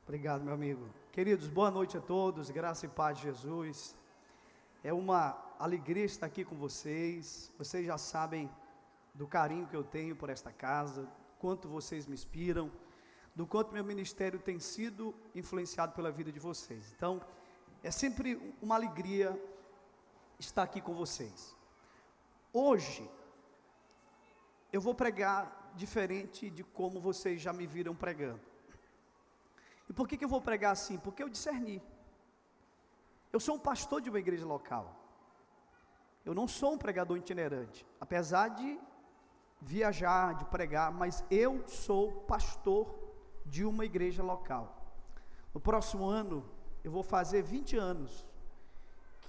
Obrigado, meu amigo. Queridos, boa noite a todos, graça e paz de Jesus. É uma alegria estar aqui com vocês. Vocês já sabem do carinho que eu tenho por esta casa, quanto vocês me inspiram, do quanto meu ministério tem sido influenciado pela vida de vocês. Então, é sempre uma alegria estar aqui com vocês. Hoje, eu vou pregar diferente de como vocês já me viram pregando. E por que eu vou pregar assim? Porque eu discerni. Eu sou um pastor de uma igreja local. Eu não sou um pregador itinerante, apesar de viajar, de pregar, mas eu sou pastor de uma igreja local. No próximo ano, eu vou fazer 20 anos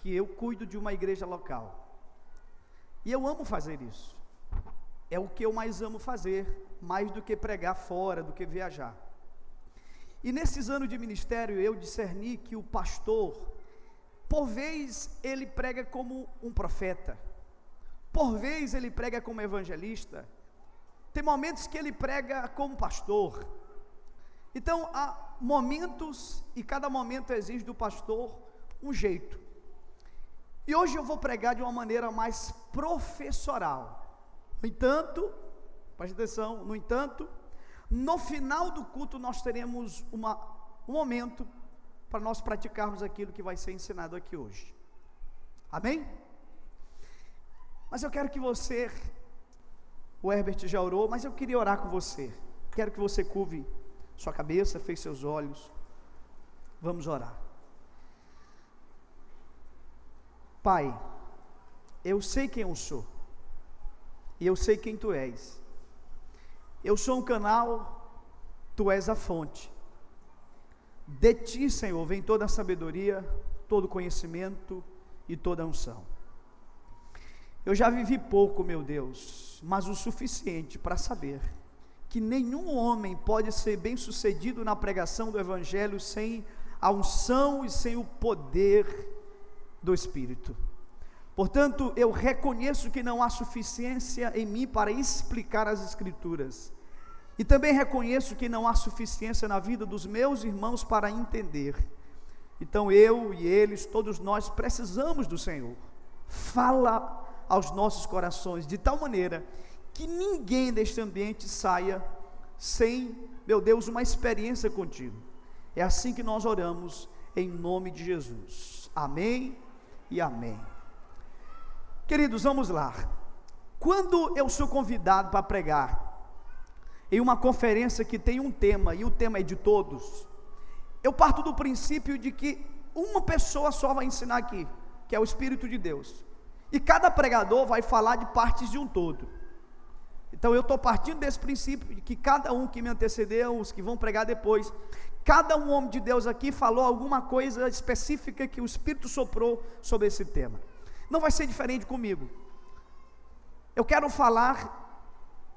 que eu cuido de uma igreja local. E eu amo fazer isso. É o que eu mais amo fazer, mais do que pregar fora, do que viajar. E nesses anos de ministério, eu discerni que o pastor, por vez ele prega como um profeta, por vez ele prega como evangelista, tem momentos que ele prega como pastor. Então há momentos, e cada momento exige do pastor um jeito. E hoje eu vou pregar de uma maneira mais professoral. No entanto, preste atenção, no final do culto nós teremos um momento para nós praticarmos aquilo que vai ser ensinado aqui hoje. Amém? Mas eu quero que você, o Herbert já orou, mas eu queria orar com você. Quero que você curve sua cabeça, feche seus olhos. Vamos orar. Pai, eu sei quem eu sou, e eu sei quem Tu és. Eu sou um canal, Tu és a fonte. De Ti, Senhor, vem toda a sabedoria, todo o conhecimento e toda a unção. Eu já vivi pouco, meu Deus, mas o suficiente para saber que nenhum homem pode ser bem sucedido na pregação do Evangelho sem a unção e sem o poder do Espírito. Portanto, eu reconheço que não há suficiência em mim para explicar as Escrituras, e também reconheço que não há suficiência na vida dos meus irmãos para entender. Então eu e eles, todos nós precisamos do Senhor. Fala aos nossos corações de tal maneira que ninguém deste ambiente saia sem, meu Deus, uma experiência contigo. É assim que nós oramos em nome de Jesus. Amém e amém. Queridos, vamos lá. Quando eu sou convidado para pregar em uma conferência que tem um tema, e o tema é de todos, eu parto do princípio de que uma pessoa só vai ensinar aqui, que é o Espírito de Deus, e cada pregador vai falar de partes de um todo. Então eu estou partindo desse princípio, de que cada um que me antecedeu, os que vão pregar depois, cada um homem de Deus aqui falou alguma coisa específica que o Espírito soprou sobre esse tema. Não vai ser diferente comigo. Eu quero falar,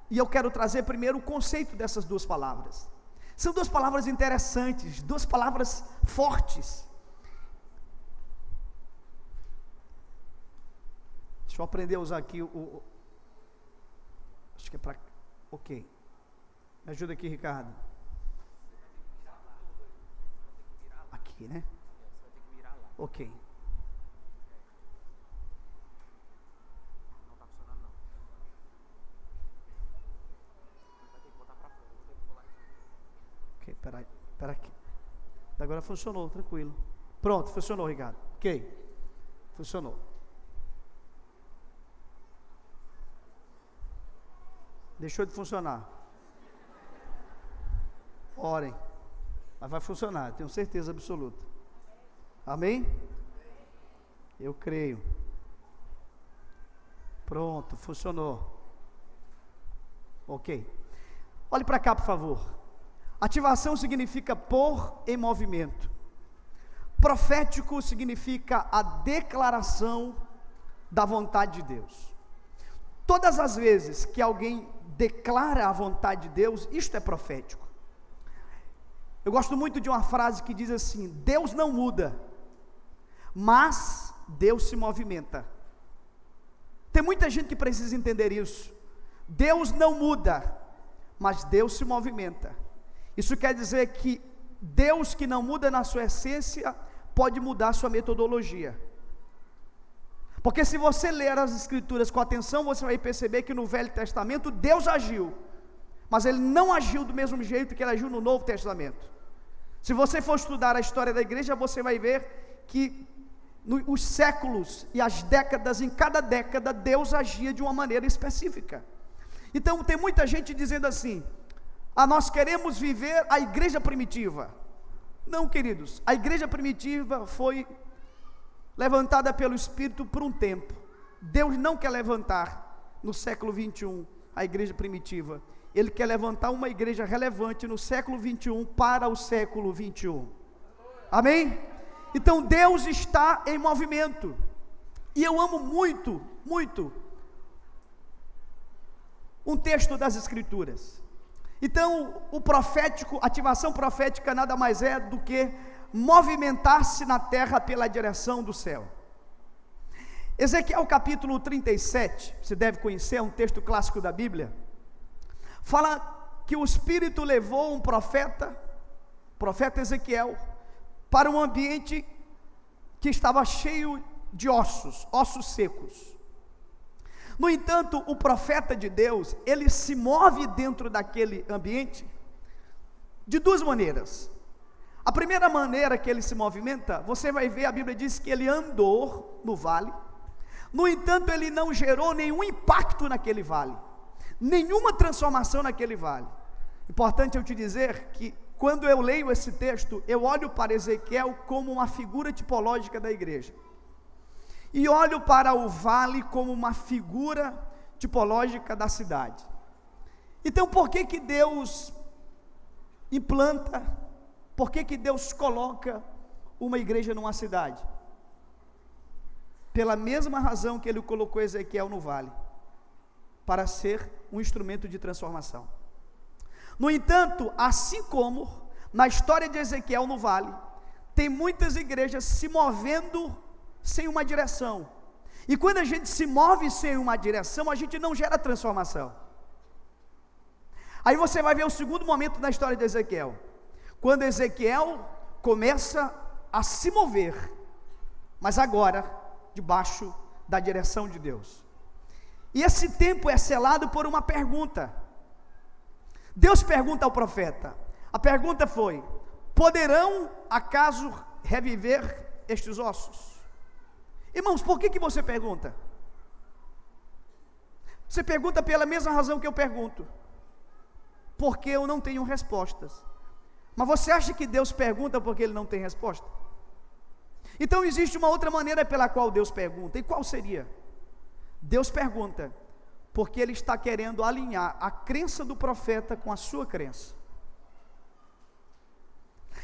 e eu quero trazer primeiro o conceito dessas duas palavras. São duas palavras interessantes, duas palavras fortes. Deixa eu aprender a usar aqui acho que é para... Ok. Me ajuda aqui, Ricardo. Aqui, né? Ok. Ok, espera aqui. Agora funcionou, tranquilo. Pronto, funcionou, Ricardo. Ok, funcionou. Deixou de funcionar. Orem, mas vai funcionar, tenho certeza absoluta. Amém? Eu creio. Pronto, funcionou. Ok. Olhe para cá, por favor. Ativação significa pôr em movimento. Profético significa a declaração da vontade de Deus. Todas as vezes que alguém declara a vontade de Deus, isto é profético. Eu gosto muito de uma frase que diz assim: Deus não muda, mas Deus se movimenta. Tem muita gente que precisa entender isso. Deus não muda, mas Deus se movimenta. Isso quer dizer que Deus que não muda na sua essência, pode mudar a sua metodologia. Porque se você ler as Escrituras com atenção, você vai perceber que no Velho Testamento Deus agiu, mas Ele não agiu do mesmo jeito que Ele agiu no Novo Testamento. Se você for estudar a história da igreja, você vai ver que os séculos e as décadas, em cada década, Deus agia de uma maneira específica. Então tem muita gente dizendo assim: nós queremos viver a igreja primitiva. Não, queridos, a igreja primitiva foi levantada pelo Espírito por um tempo. Deus não quer levantar no século 21 a igreja primitiva. Ele quer levantar uma igreja relevante no século 21 para o século 21. Amém? Então Deus está em movimento. E eu amo muito, muito um texto das Escrituras. Então o profético, ativação profética nada mais é do que movimentar-se na terra pela direção do céu. Ezequiel capítulo 37, você deve conhecer, é um texto clássico da Bíblia. Fala que o Espírito levou um profeta Ezequiel, para um ambiente que estava cheio de ossos secos. No entanto, o profeta de Deus, ele se move dentro daquele ambiente de duas maneiras. A primeira maneira que ele se movimenta, você vai ver, a Bíblia diz que ele andou no vale. No entanto, ele não gerou nenhum impacto naquele vale, nenhuma transformação naquele vale. Importante eu te dizer que quando eu leio esse texto, eu olho para Ezequiel como uma figura tipológica da igreja, e olho para o vale como uma figura tipológica da cidade. Então por que que Deus implanta, por que que Deus coloca uma igreja numa cidade? Pela mesma razão que Ele colocou Ezequiel no vale, para ser um instrumento de transformação. No entanto, assim como na história de Ezequiel no vale, tem muitas igrejas se movendo sem uma direção, e quando a gente se move sem uma direção, a gente não gera transformação. Aí você vai ver o segundo momento da história de Ezequiel, quando Ezequiel começa a se mover, mas agora debaixo da direção de Deus. E esse tempo é selado por uma pergunta. Deus pergunta ao profeta, a pergunta foi: poderão acaso reviver estes ossos? Irmãos, por que você pergunta? Você pergunta pela mesma razão que eu pergunto, porque eu não tenho respostas. Mas você acha que Deus pergunta porque Ele não tem resposta? Então existe uma outra maneira pela qual Deus pergunta, e qual seria? Deus pergunta porque Ele está querendo alinhar a crença do profeta com a sua crença.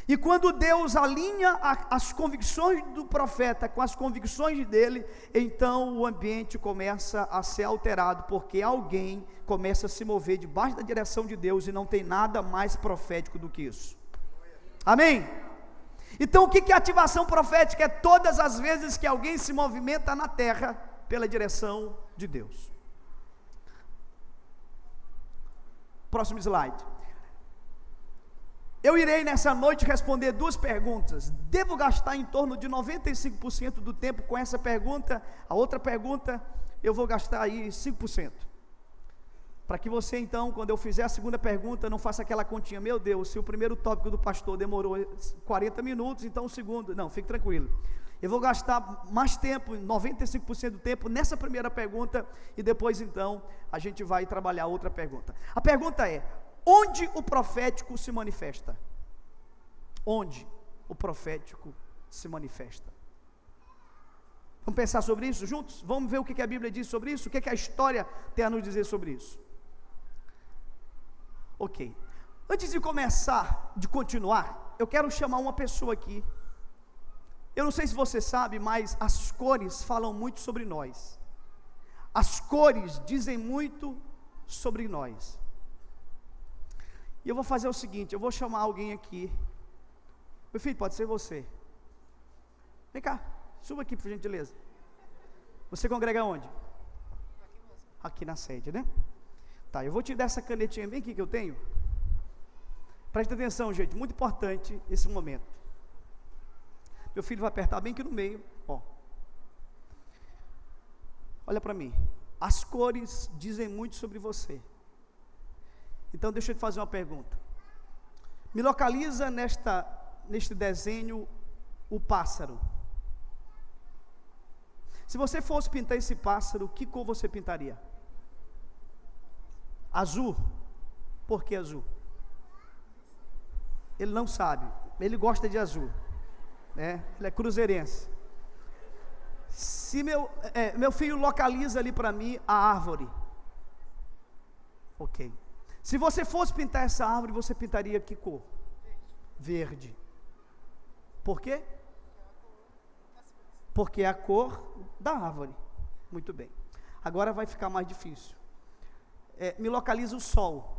E quando Deus alinha as convicções do profeta com as convicções dele, então o ambiente começa a ser alterado, porque alguém começa a se mover debaixo da direção de Deus, e não tem nada mais profético do que isso. Amém? Então o que é ativação profética? É todas as vezes que alguém se movimenta na terra pela direção de Deus. Próximo slide. Eu irei nessa noite responder duas perguntas. Devo gastar em torno de 95% do tempo com essa pergunta. A outra pergunta eu vou gastar aí 5%. Para que você então, quando eu fizer a segunda pergunta, não faça aquela continha: meu Deus, se o primeiro tópico do pastor demorou 40 minutos, então o segundo, não, fique tranquilo. Eu vou gastar mais tempo, 95% do tempo, nessa primeira pergunta, e depois então a gente vai trabalhar outra pergunta. A pergunta é: onde o profético se manifesta? Onde o profético se manifesta? Vamos pensar sobre isso juntos? Vamos ver o que a Bíblia diz sobre isso? O que a história tem a nos dizer sobre isso? Ok. Antes de começar, de continuar, eu quero chamar uma pessoa aqui. Eu não sei se você sabe, mas as cores falam muito sobre nós. As cores dizem muito sobre nós. E eu vou fazer o seguinte: eu vou chamar alguém aqui. Meu filho, pode ser você. Vem cá, suba aqui por gentileza. Você congrega onde? Aqui na sede, né? Tá, eu vou te dar essa canetinha bem aqui que eu tenho. Preste atenção, gente, muito importante esse momento. Meu filho vai apertar bem aqui no meio, ó. Olha para mim. As cores dizem muito sobre você. Então deixa eu te fazer uma pergunta. Me localiza neste desenho o pássaro. Se você fosse pintar esse pássaro, que cor você pintaria? Azul. Por que azul? Ele não sabe. Ele gosta de azul, né? Ele é cruzeirense. Se meu filho localiza ali para mim a árvore. Ok. Se você fosse pintar essa árvore, você pintaria que cor? Verde. Por quê? Porque é a cor da árvore. Muito bem. Agora vai ficar mais difícil. Me localiza o sol.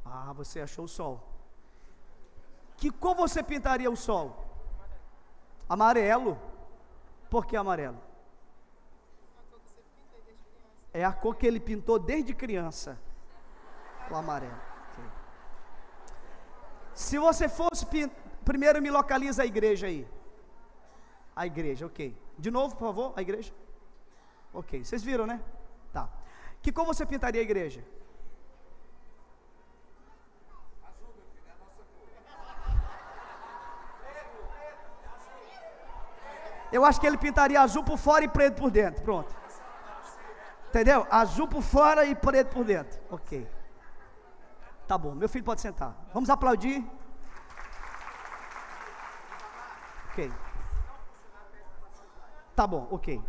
Ah, você achou o sol. Que cor você pintaria o sol? Amarelo. Por que amarelo? É a cor que ele pintou desde criança. O amarelo. Okay. Se você fosse primeiro me localiza a igreja aí. A igreja, ok. De novo, por favor, a igreja. Ok, vocês viram, né? Tá. Que cor você pintaria a igreja? Azul, meu filho, é a nossa cor. Eu acho que ele pintaria azul por fora e preto por dentro. Pronto. Entendeu? Azul por fora e preto por dentro. Ok. Tá bom, meu filho pode sentar. Vamos aplaudir. Ok. Tá bom, ok.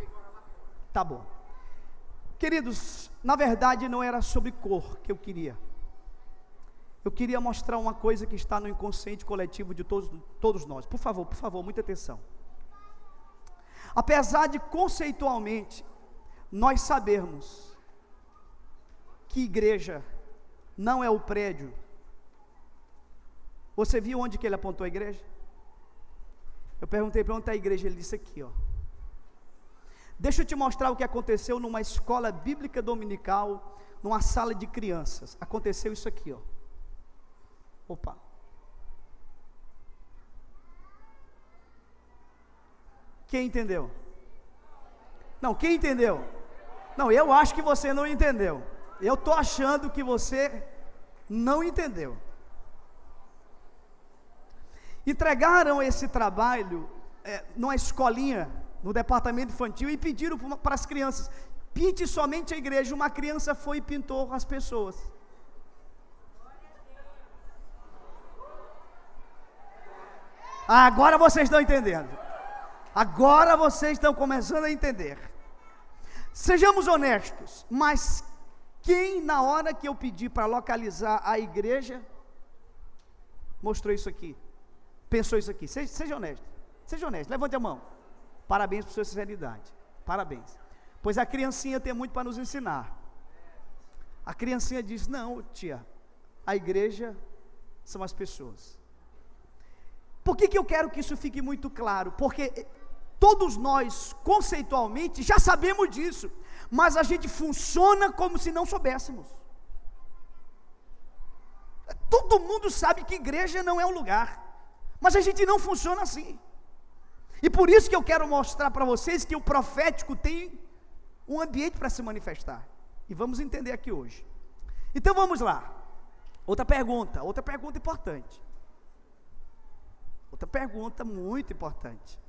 Tá bom. Queridos, na verdade não era sobre cor que eu queria. Eu queria mostrar uma coisa que está no inconsciente coletivo de todos nós. Por favor, muita atenção. Apesar de conceitualmente nós sabermos que igreja não é o prédio. Você viu onde que ele apontou a igreja? Eu perguntei para onde está a igreja, ele disse aqui, ó. Deixa eu te mostrar o que aconteceu numa escola bíblica dominical, numa sala de crianças. Aconteceu isso aqui, ó. Opa. Quem entendeu? Não, quem entendeu? Não, eu acho que você não entendeu. Eu estou achando que você não entendeu. Entregaram esse trabalho numa escolinha, no departamento infantil, e pediram para as crianças: pinte somente a igreja. Uma criança foi e pintou as pessoas. Agora vocês estão entendendo. Agora vocês estão começando a entender. Sejamos honestos, mas quem na hora que eu pedi para localizar a igreja, mostrou isso aqui, pensou isso aqui? Seja honesto, levante a mão. Parabéns por sua sinceridade, parabéns. Pois a criancinha tem muito para nos ensinar. A criancinha diz: não, tia, a igreja são as pessoas. Por que eu quero que isso fique muito claro? Porque todos nós, conceitualmente, já sabemos disso, mas a gente funciona como se não soubéssemos. Todo mundo sabe que igreja não é um lugar, mas a gente não funciona assim. E por isso que eu quero mostrar para vocês que o profético tem um ambiente para se manifestar. E vamos entender aqui hoje. Então vamos lá. Outra pergunta importante. Outra pergunta muito importante.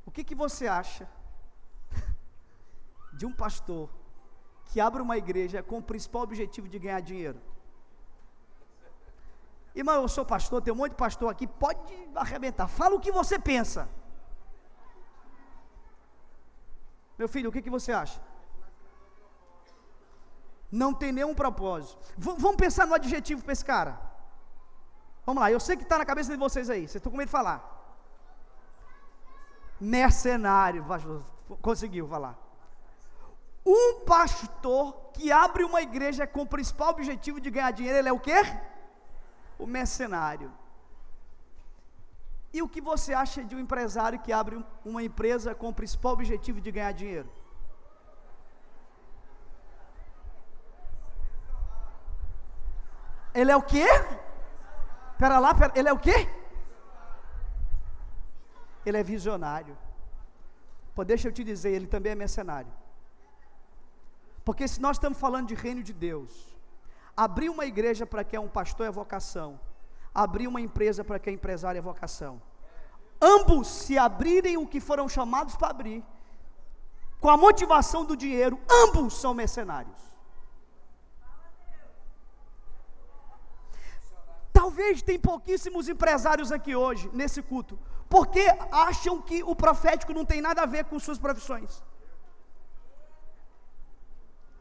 O que você acha de um pastor que abre uma igreja com o principal objetivo de ganhar dinheiro? Irmão, eu sou pastor, tem um monte de pastor aqui, pode arrebentar, fala o que você pensa. Meu filho, o que você acha? Não tem nenhum propósito. Vamos pensar no adjetivo para esse cara. Vamos lá, eu sei que está na cabeça de vocês aí, vocês estão com medo de falar. Mercenário, conseguiu falar. Um pastor que abre uma igreja com o principal objetivo de ganhar dinheiro, ele é o quê? O mercenário. E o que você acha de um empresário que abre uma empresa com o principal objetivo de ganhar dinheiro? Ele é o quê? Ele é o quê? Ele é visionário. Pô, deixa eu te dizer, ele também é mercenário. Porque se nós estamos falando de reino de Deus, abrir uma igreja para quem é um pastor é vocação, abrir uma empresa para quem é empresário é vocação. Ambos, se abrirem o que foram chamados para abrir, com a motivação do dinheiro, ambos são mercenários. Talvez tem pouquíssimos empresários aqui hoje, nesse culto, porque acham que o profético não tem nada a ver com suas profissões.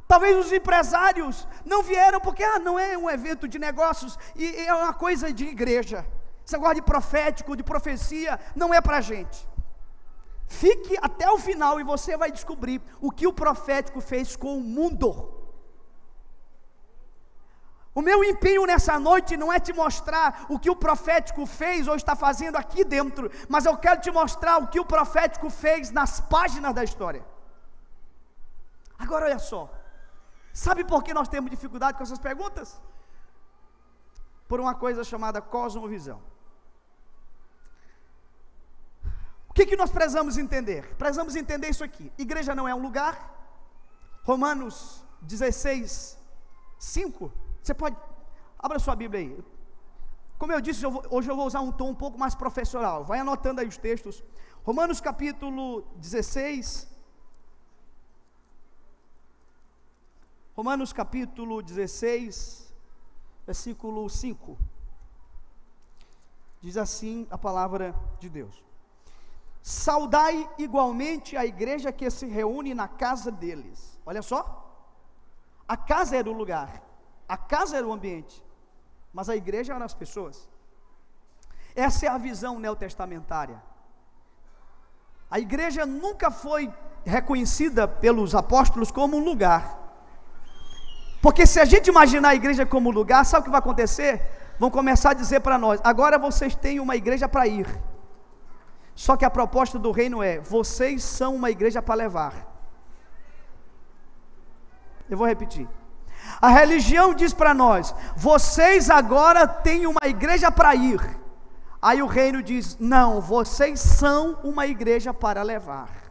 Talvez os empresários não vieram porque não é um evento de negócios e é uma coisa de igreja. Esse negócio de profético, de profecia, não é para a gente. Fique até o final e você vai descobrir o que o profético fez com o mundo. O meu empenho nessa noite não é te mostrar o que o profético fez ou está fazendo aqui dentro, mas eu quero te mostrar o que o profético fez nas páginas da história. Agora olha só, sabe por que nós temos dificuldade com essas perguntas? Por uma coisa chamada cosmovisão. O que nós precisamos entender? Precisamos entender isso aqui. Igreja não é um lugar. Romanos 16, 5. Você pode, abra sua Bíblia aí. Como eu disse, hoje eu vou usar um tom um pouco mais professional. Vai anotando aí os textos. Romanos capítulo 16. Romanos capítulo 16, versículo 5. Diz assim a palavra de Deus: saudai igualmente a igreja que se reúne na casa deles. Olha só, a casa era o lugar, a casa era o ambiente, mas a igreja eram as pessoas. Essa é a visão neotestamentária. A igreja nunca foi reconhecida pelos apóstolos como um lugar, porque se a gente imaginar a igreja como lugar, sabe o que vai acontecer? Vão começar a dizer para nós: agora vocês têm uma igreja para ir. Só que a proposta do reino é: vocês são uma igreja para levar. Eu vou repetir. A religião diz para nós: vocês agora têm uma igreja para ir. Aí o reino diz: não, vocês são uma igreja para levar.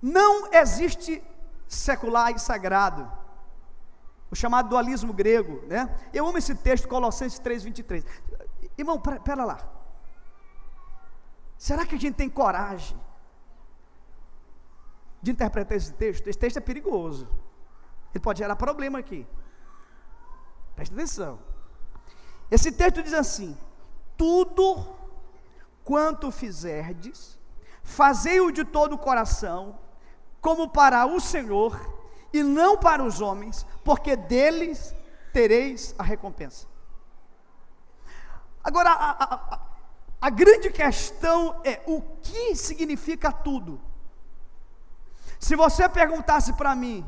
Não existe secular e sagrado, o chamado dualismo grego, né? Eu amo esse texto, Colossenses 3:23. Irmão, pera lá. Será que a gente tem coragem de interpretar esse texto? Esse texto é perigoso, ele pode gerar problema aqui. Presta atenção. Esse texto diz assim: tudo quanto fizerdes, fazei-o de todo o coração, como para o Senhor e não para os homens, porque deles tereis a recompensa. Agora, a grande questão é: o que significa tudo? Se você perguntasse para mim,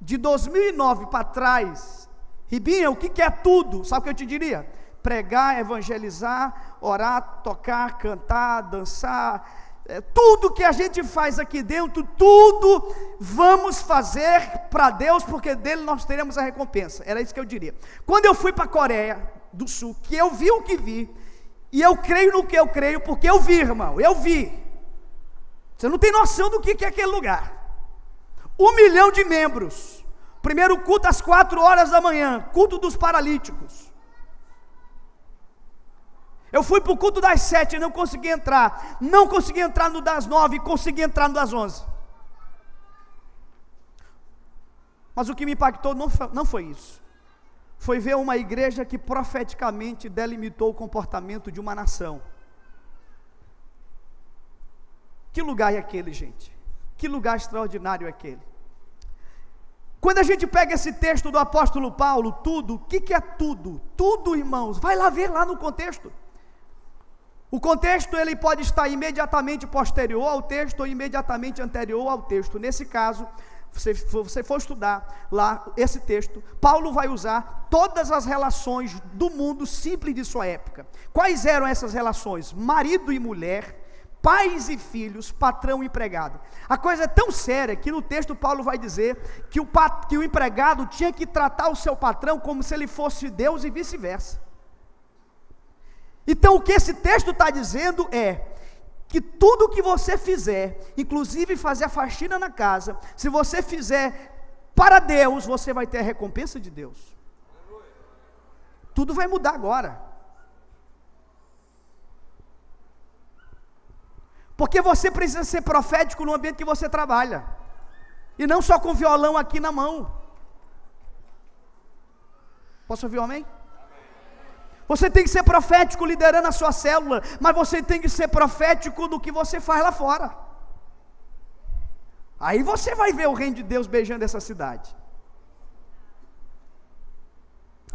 de 2009 para trás, Ribinha, o que é tudo? Sabe o que eu te diria? Pregar, evangelizar, orar, tocar, cantar, dançar, tudo que a gente faz aqui dentro, tudo vamos fazer para Deus, porque dele nós teremos a recompensa. Era isso que eu diria. Quando eu fui para a Coreia do Sul, que eu vi o que vi, e eu creio no que eu creio, porque eu vi, irmão, eu vi. Você não tem noção do que é aquele lugar. 1 milhão de membros, primeiro culto às 4 horas da manhã, culto dos paralíticos. Eu fui para o culto das 7 e não consegui entrar. Não consegui entrar no das 9, consegui entrar no das 11. Mas o que me impactou não foi isso. Foi ver uma igreja que profeticamente delimitou o comportamento de uma nação. Que lugar é aquele, gente? Que lugar extraordinário é aquele? Quando a gente pega esse texto do apóstolo Paulo, tudo, o que é tudo? Tudo, irmãos, vai lá ver lá no contexto. O contexto ele pode estar imediatamente posterior ao texto ou imediatamente anterior ao texto. Nesse caso, se você for estudar lá esse texto, Paulo vai usar todas as relações do mundo simples de sua época. Quais eram essas relações? Marido e mulher, pais e filhos, patrão e empregado. A coisa é tão séria que no texto Paulo vai dizer que o empregado tinha que tratar o seu patrão como se ele fosse Deus e vice-versa. Então o que esse texto está dizendo é que tudo que você fizer, inclusive fazer a faxina na casa, se você fizer para Deus, você vai ter a recompensa de Deus. Tudo vai mudar agora. Porque você precisa ser profético no ambiente que você trabalha, e não só com violão aqui na mão. Posso ouvir um amém? Você tem que ser profético liderando a sua célula, mas você tem que ser profético do que você faz lá fora. Aí você vai ver o reino de Deus beijando essa cidade.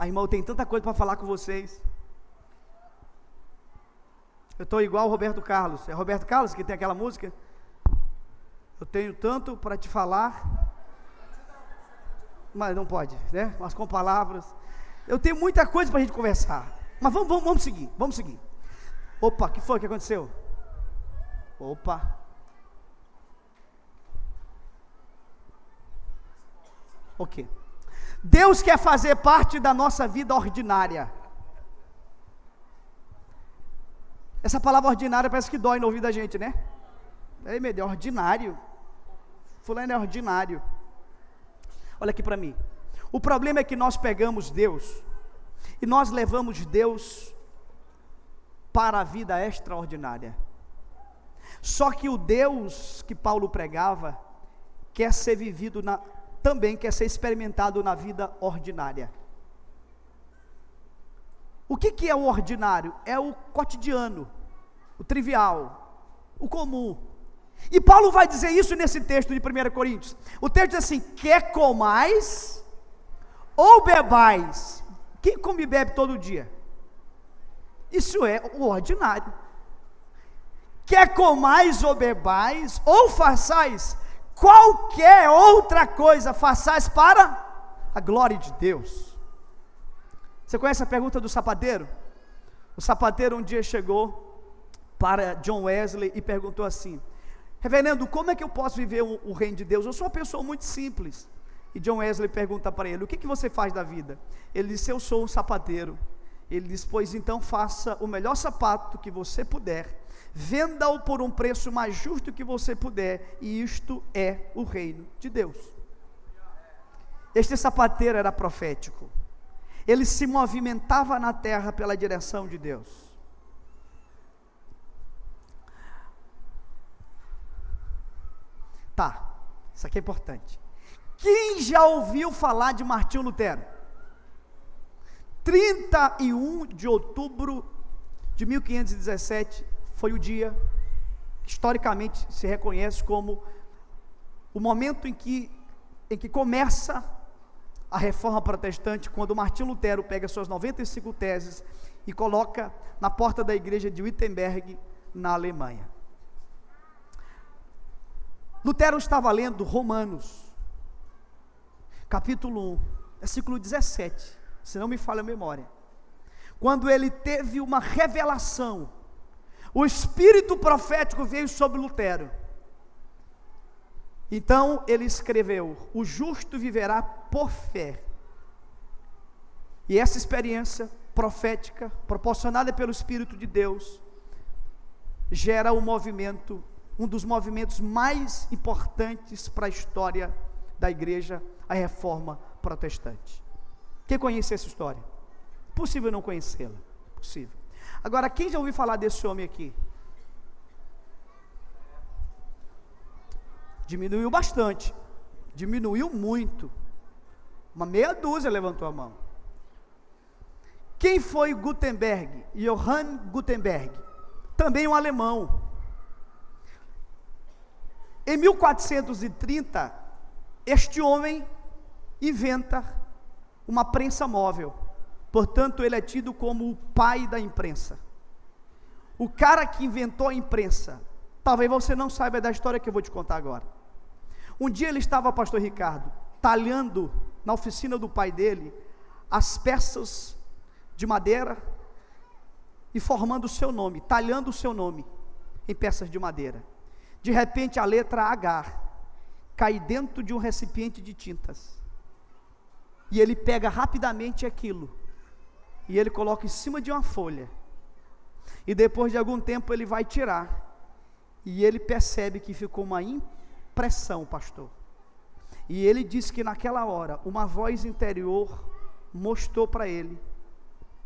Irmão, eu tenho tanta coisa para falar com vocês. Eu estou igual o Roberto Carlos. É Roberto Carlos que tem aquela música? Eu tenho tanto para te falar, mas não pode, né? Mas com palavras. Eu tenho muita coisa para a gente conversar. Mas vamos seguir. Opa, o que foi que aconteceu? Opa. Ok. Deus quer fazer parte da nossa vida ordinária. Essa palavra ordinária parece que dói no ouvido da gente, né? Ei, meu Deus, ordinário. Fulano é ordinário. Olha aqui para mim. O problema é que nós pegamos Deus e nós levamos Deus para a vida extraordinária. Só que o Deus que Paulo pregava quer ser vivido também quer ser experimentado na vida ordinária. O que é o ordinário? É o cotidiano, o trivial, o comum. E Paulo vai dizer isso nesse texto de 1 Coríntios. O texto diz assim: quer comais ou bebais. Quem come e bebe todo dia? Isso é o ordinário. Quer comais ou bebais, ou façais qualquer outra coisa, façais para a glória de Deus. Você conhece a pergunta do sapateiro? O sapateiro um dia chegou para John Wesley e perguntou assim: reverendo, como é que eu posso viver o reino de Deus? Eu sou uma pessoa muito simples. E John Wesley pergunta para ele: o que você faz da vida? Ele disse: eu sou um sapateiro. Ele disse: pois então faça o melhor sapato que você puder, venda-o por um preço mais justo que você puder, e isto é o reino de Deus. Este sapateiro era profético. Ele se movimentava na terra pela direção de Deus. Tá, isso aqui é importante. Quem já ouviu falar de Martinho Lutero? 31 de outubro de 1517 foi o dia que historicamente se reconhece como o momento em que começa a reforma protestante, quando Martinho Lutero pega suas 95 teses e coloca na porta da igreja de Wittenberg, na Alemanha. Lutero estava lendo Romanos, capítulo 1, versículo 17, se não me falha a memória, quando ele teve uma revelação. O espírito profético veio sobre Lutero. Então ele escreveu: o justo viverá por fé. E essa experiência profética, proporcionada pelo Espírito de Deus, gera um dos movimentos mais importantes para a história da igreja, a reforma protestante. Quem conhece essa história? Possível não conhecê-la? Possível. Agora, quem já ouviu falar desse homem aqui? Diminuiu bastante, diminuiu muito. Uma meia dúzia levantou a mão. Quem foi Gutenberg? Johann Gutenberg, também um alemão. Em 1430, este homem inventa uma prensa móvel. Portanto, ele é tido como o pai da imprensa. O cara que inventou a imprensa. Talvez você não saiba da história que eu vou te contar agora. Um dia ele estava, pastor Ricardo, talhando na oficina do pai dele as peças de madeira e formando o seu nome, talhando o seu nome. em peças de madeira. De repente a letra H cai dentro de um recipiente de tintas. E ele pega rapidamente aquilo, e ele coloca em cima de uma folha. E depois de algum tempo ele vai tirar. E ele percebe que ficou uma impressão, pastor. E ele diz que naquela hora, uma voz interior mostrou para ele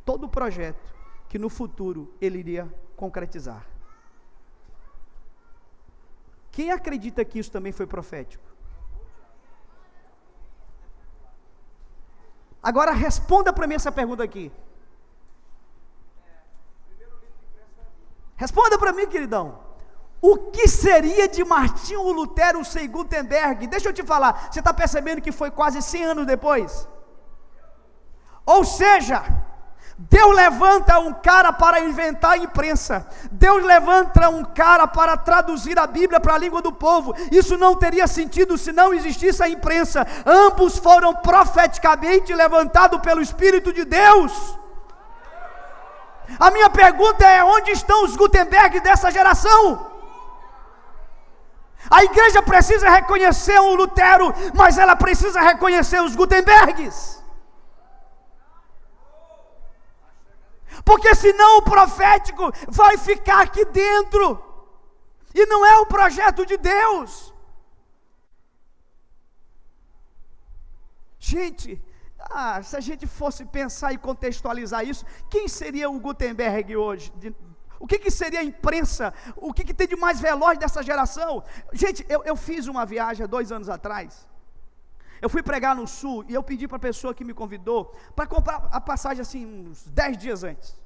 todo o projeto que no futuro ele iria concretizar. Quem acredita que isso também foi profético? Agora responda para mim essa pergunta aqui. Responda para mim, queridão. O que seria de Martinho Lutero sem Gutenberg? Deixa eu te falar, você está percebendo que foi quase 100 anos depois? Ou seja, Deus levanta um cara para inventar a imprensa, Deus levanta um cara para traduzir a Bíblia para a língua do povo. Isso não teria sentido se não existisse a imprensa. Ambos foram profeticamente levantados pelo Espírito de Deus. A minha pergunta é: onde estão os Gutenberg dessa geração? A igreja precisa reconhecer o Lutero, mas ela precisa reconhecer os Gutenbergs. Porque senão o profético vai ficar aqui dentro, e não é o projeto de Deus. Gente, se a gente fosse pensar e contextualizar isso, quem seria o Gutenberg hoje? O que seria a imprensa? O que tem de mais veloz dessa geração? Gente, eu fiz uma viagem há 2 anos atrás. Eu fui pregar no sul e eu pedi para a pessoa que me convidou para comprar a passagem assim uns 10 dias antes.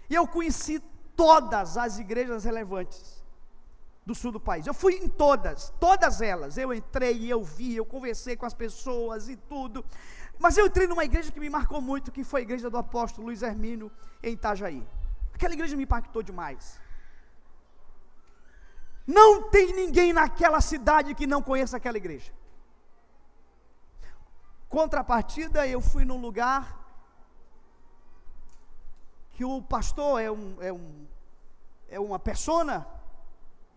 E eu conheci todas as igrejas relevantes do sul do país. Eu fui em todas elas. Eu entrei, eu vi, eu conversei com as pessoas e tudo. Mas eu entrei numa igreja que me marcou muito, que foi a igreja do apóstolo Luiz Hermínio, em Itajaí. Aquela igreja me impactou demais. Não tem ninguém naquela cidade que não conheça aquela igreja. Contrapartida, eu fui num lugar que o pastor é uma persona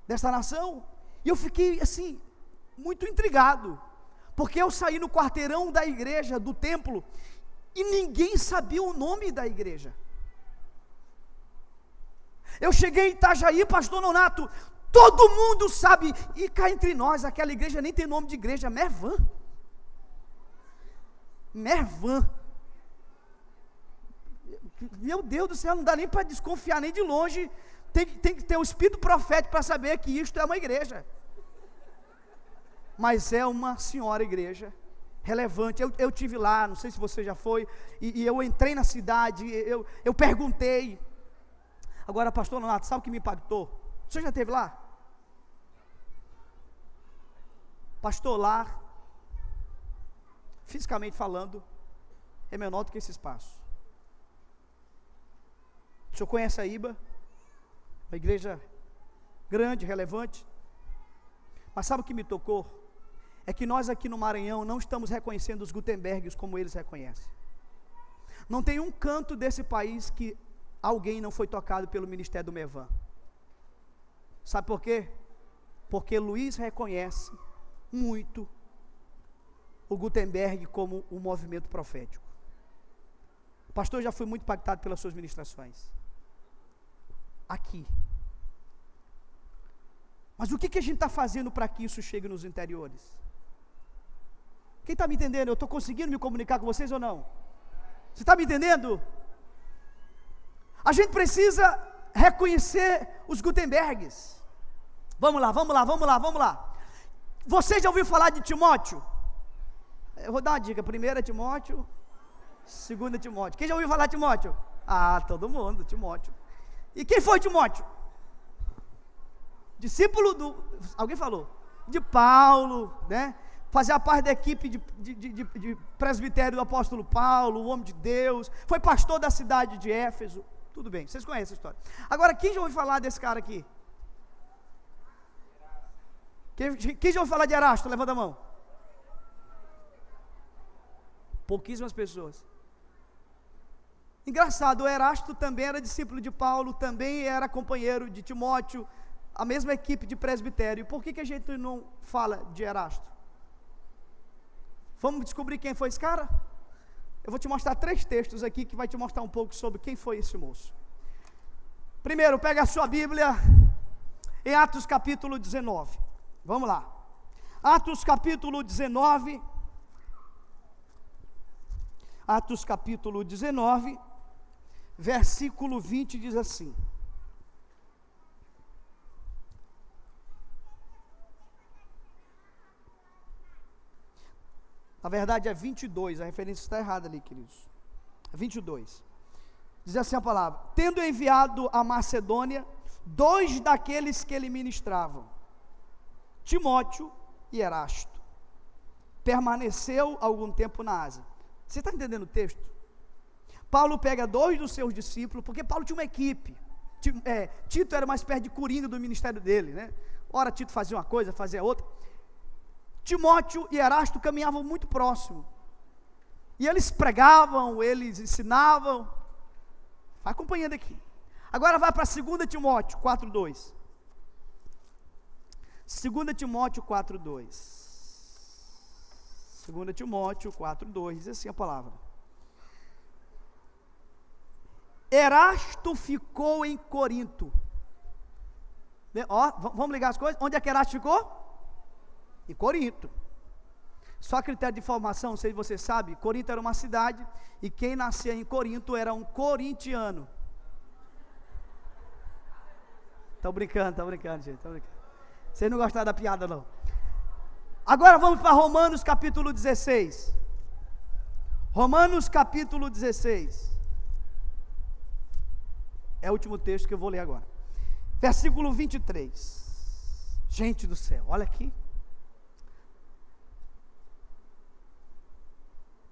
dessa nação, e eu fiquei assim, muito intrigado, porque eu saí no quarteirão da igreja, do templo, e ninguém sabia o nome da igreja. Eu cheguei em Itajaí, pastor Nonato, todo mundo sabe, e cá entre nós, aquela igreja nem tem nome de igreja, Mervan. Meu Deus do céu, não dá nem para desconfiar nem de longe, tem que ter um espírito profético para saber que isto é uma igreja. Mas é uma senhora igreja, relevante. Eu tive lá, não sei se você já foi, e eu entrei na cidade, eu perguntei. Agora, pastor Nonato, sabe o que me impactou? Você já esteve lá? Pastor, lá, fisicamente falando, é menor do que esse espaço. O senhor conhece a IBA? Uma igreja grande, relevante. Mas sabe o que me tocou? É que nós aqui no Maranhão não estamos reconhecendo os Gutenbergs como eles reconhecem. Não tem um canto desse país que alguém não foi tocado pelo ministério do Mervan. Sabe por quê? Porque Luiz reconhece muito o Gutenberg como um movimento profético. Pastor, eu já fui muito impactado pelas suas ministrações aqui. Mas o que a gente está fazendo para que isso chegue nos interiores? Quem está me entendendo? Eu estou conseguindo me comunicar com vocês ou não? Você está me entendendo? A gente precisa reconhecer os Gutenbergs. Vamos lá. Você já ouviu falar de Timóteo? Eu vou dar uma dica. 1 Timóteo, 2 Timóteo. Quem já ouviu falar de Timóteo? Todo mundo, Timóteo. E quem foi Timóteo? Discípulo alguém falou? De Paulo, né? Fazia parte da equipe de presbitério do apóstolo Paulo, o homem de Deus. Foi pastor da cidade de Éfeso. Tudo bem, vocês conhecem a história. Agora, quem já ouviu falar desse cara aqui? Quem já ouviu falar de Erasto? Levanta a mão. Pouquíssimas pessoas. Engraçado, o Erasto também era discípulo de Paulo, também era companheiro de Timóteo, a mesma equipe de presbitério. Por que a gente não fala de Erasto? Vamos descobrir quem foi esse cara? Eu vou te mostrar 3 textos aqui que vai te mostrar um pouco sobre quem foi esse moço. Primeiro, pega a sua Bíblia em Atos capítulo 19. Vamos lá. Atos capítulo 19. Atos capítulo 19, versículo 20 diz assim: na verdade é 22, a referência está errada ali, queridos. 22. Diz assim a palavra: tendo enviado a Macedônia 2 daqueles que lhe ministravam, Timóteo e Erasto, permaneceu algum tempo na Ásia. Você está entendendo o texto? Paulo pega 2 dos seus discípulos, porque Paulo tinha uma equipe. Tito era uma espécie de coringa do ministério dele, né? Ora Tito fazia uma coisa, fazia outra. Timóteo e Erasto caminhavam muito próximo, e eles pregavam, eles ensinavam. Vai acompanhando aqui. Agora vai para 2 Timóteo 4:2. 2 Timóteo 4:2. 2 Timóteo 4:2, diz assim a palavra: Erasto ficou em Corinto. Ó, vamos ligar as coisas? Onde é que Erasto ficou? Em Corinto. Só critério de informação, não sei se você sabe, Corinto era uma cidade, e quem nascia em Corinto era um corintiano. Estou brincando, gente, estou brincando. Vocês não gostaram da piada, não? Agora vamos para Romanos capítulo 16. Romanos capítulo 16. É o último texto que eu vou ler agora. Versículo 23. Gente do céu, olha aqui.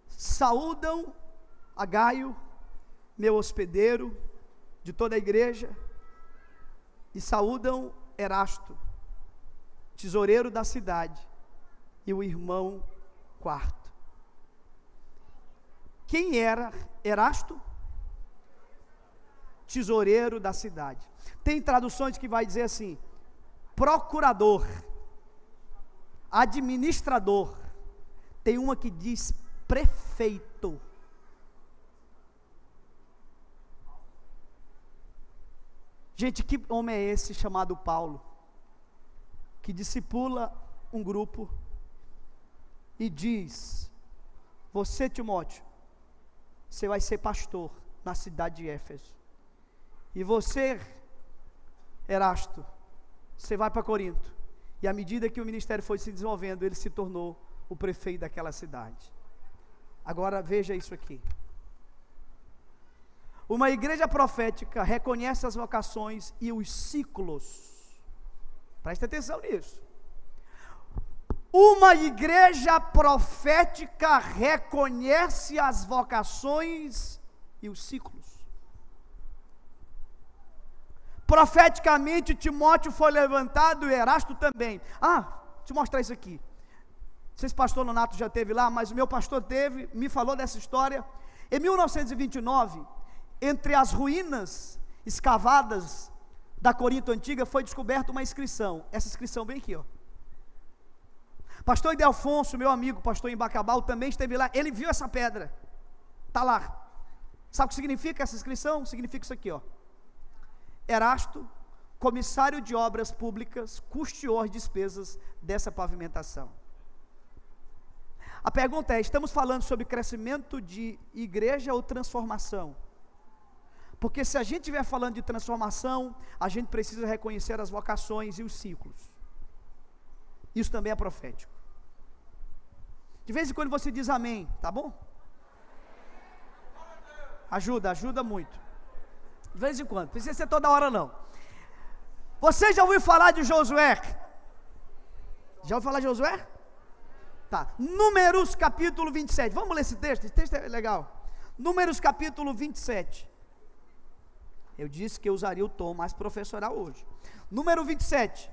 Saúdam a Gaio, meu hospedeiro, de toda a igreja, e saúdam Erasto, tesoureiro da cidade, e o irmão Quarto. Quem era Erasto? Tesoureiro da cidade. Tem traduções que vai dizer assim: procurador, administrador. Tem uma que diz prefeito. Gente, que homem é esse chamado Paulo, que discipula um grupo e diz: você, Timóteo, você vai ser pastor na cidade de Éfeso, e você, Erasto, você vai para Corinto. E à medida que o ministério foi se desenvolvendo, ele se tornou o prefeito daquela cidade. Agora veja isso aqui. Uma igreja profética reconhece as vocações e os ciclos. Preste atenção nisso. Uma igreja profética reconhece as vocações e os ciclos. Profeticamente, Timóteo foi levantado e Erasto também. Deixa eu mostrar isso aqui. Não sei se o pastor Nonato já esteve lá, mas o meu pastor teve, me falou dessa história. Em 1929, entre as ruínas escavadas da Corinto Antiga, foi descoberta uma inscrição. Essa inscrição bem aqui, ó. Pastor Idelfonso, meu amigo, pastor em Bacabal, também esteve lá. Ele viu essa pedra. Está lá. Sabe o que significa essa inscrição? Significa isso aqui, ó. Erasto, comissário de obras públicas, custeou as despesas dessa pavimentação. A pergunta é: estamos falando sobre crescimento de igreja ou transformação? Porque se a gente estiver falando de transformação, a gente precisa reconhecer as vocações e os ciclos. Isso também é profético. De vez em quando você diz amém, tá bom? Ajuda muito. De vez em quando, não precisa ser toda hora não. Você já ouviu falar de Josué? Já ouviu falar de Josué? Tá, Números capítulo 27, vamos ler esse texto é legal. Números capítulo 27. Eu disse que eu usaria o tom mais professoral hoje. Número 27.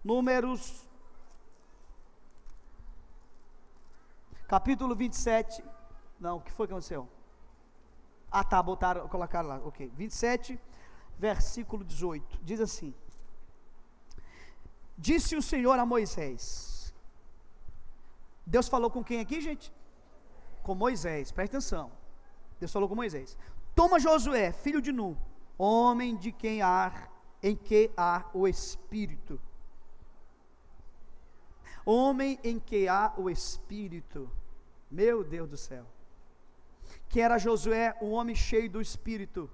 Números capítulo 27. Não, o que foi que aconteceu? Ah, tá, colocaram lá, ok. 27, versículo 18, diz assim: disse o Senhor a Moisés. Deus falou com quem aqui, gente? Com Moisés, presta atenção. Deus falou com Moisés: toma Josué, filho de Nun, homem em que há o Espírito. Homem em que há o Espírito. Meu Deus do céu. Que era Josué, um homem cheio do Espírito.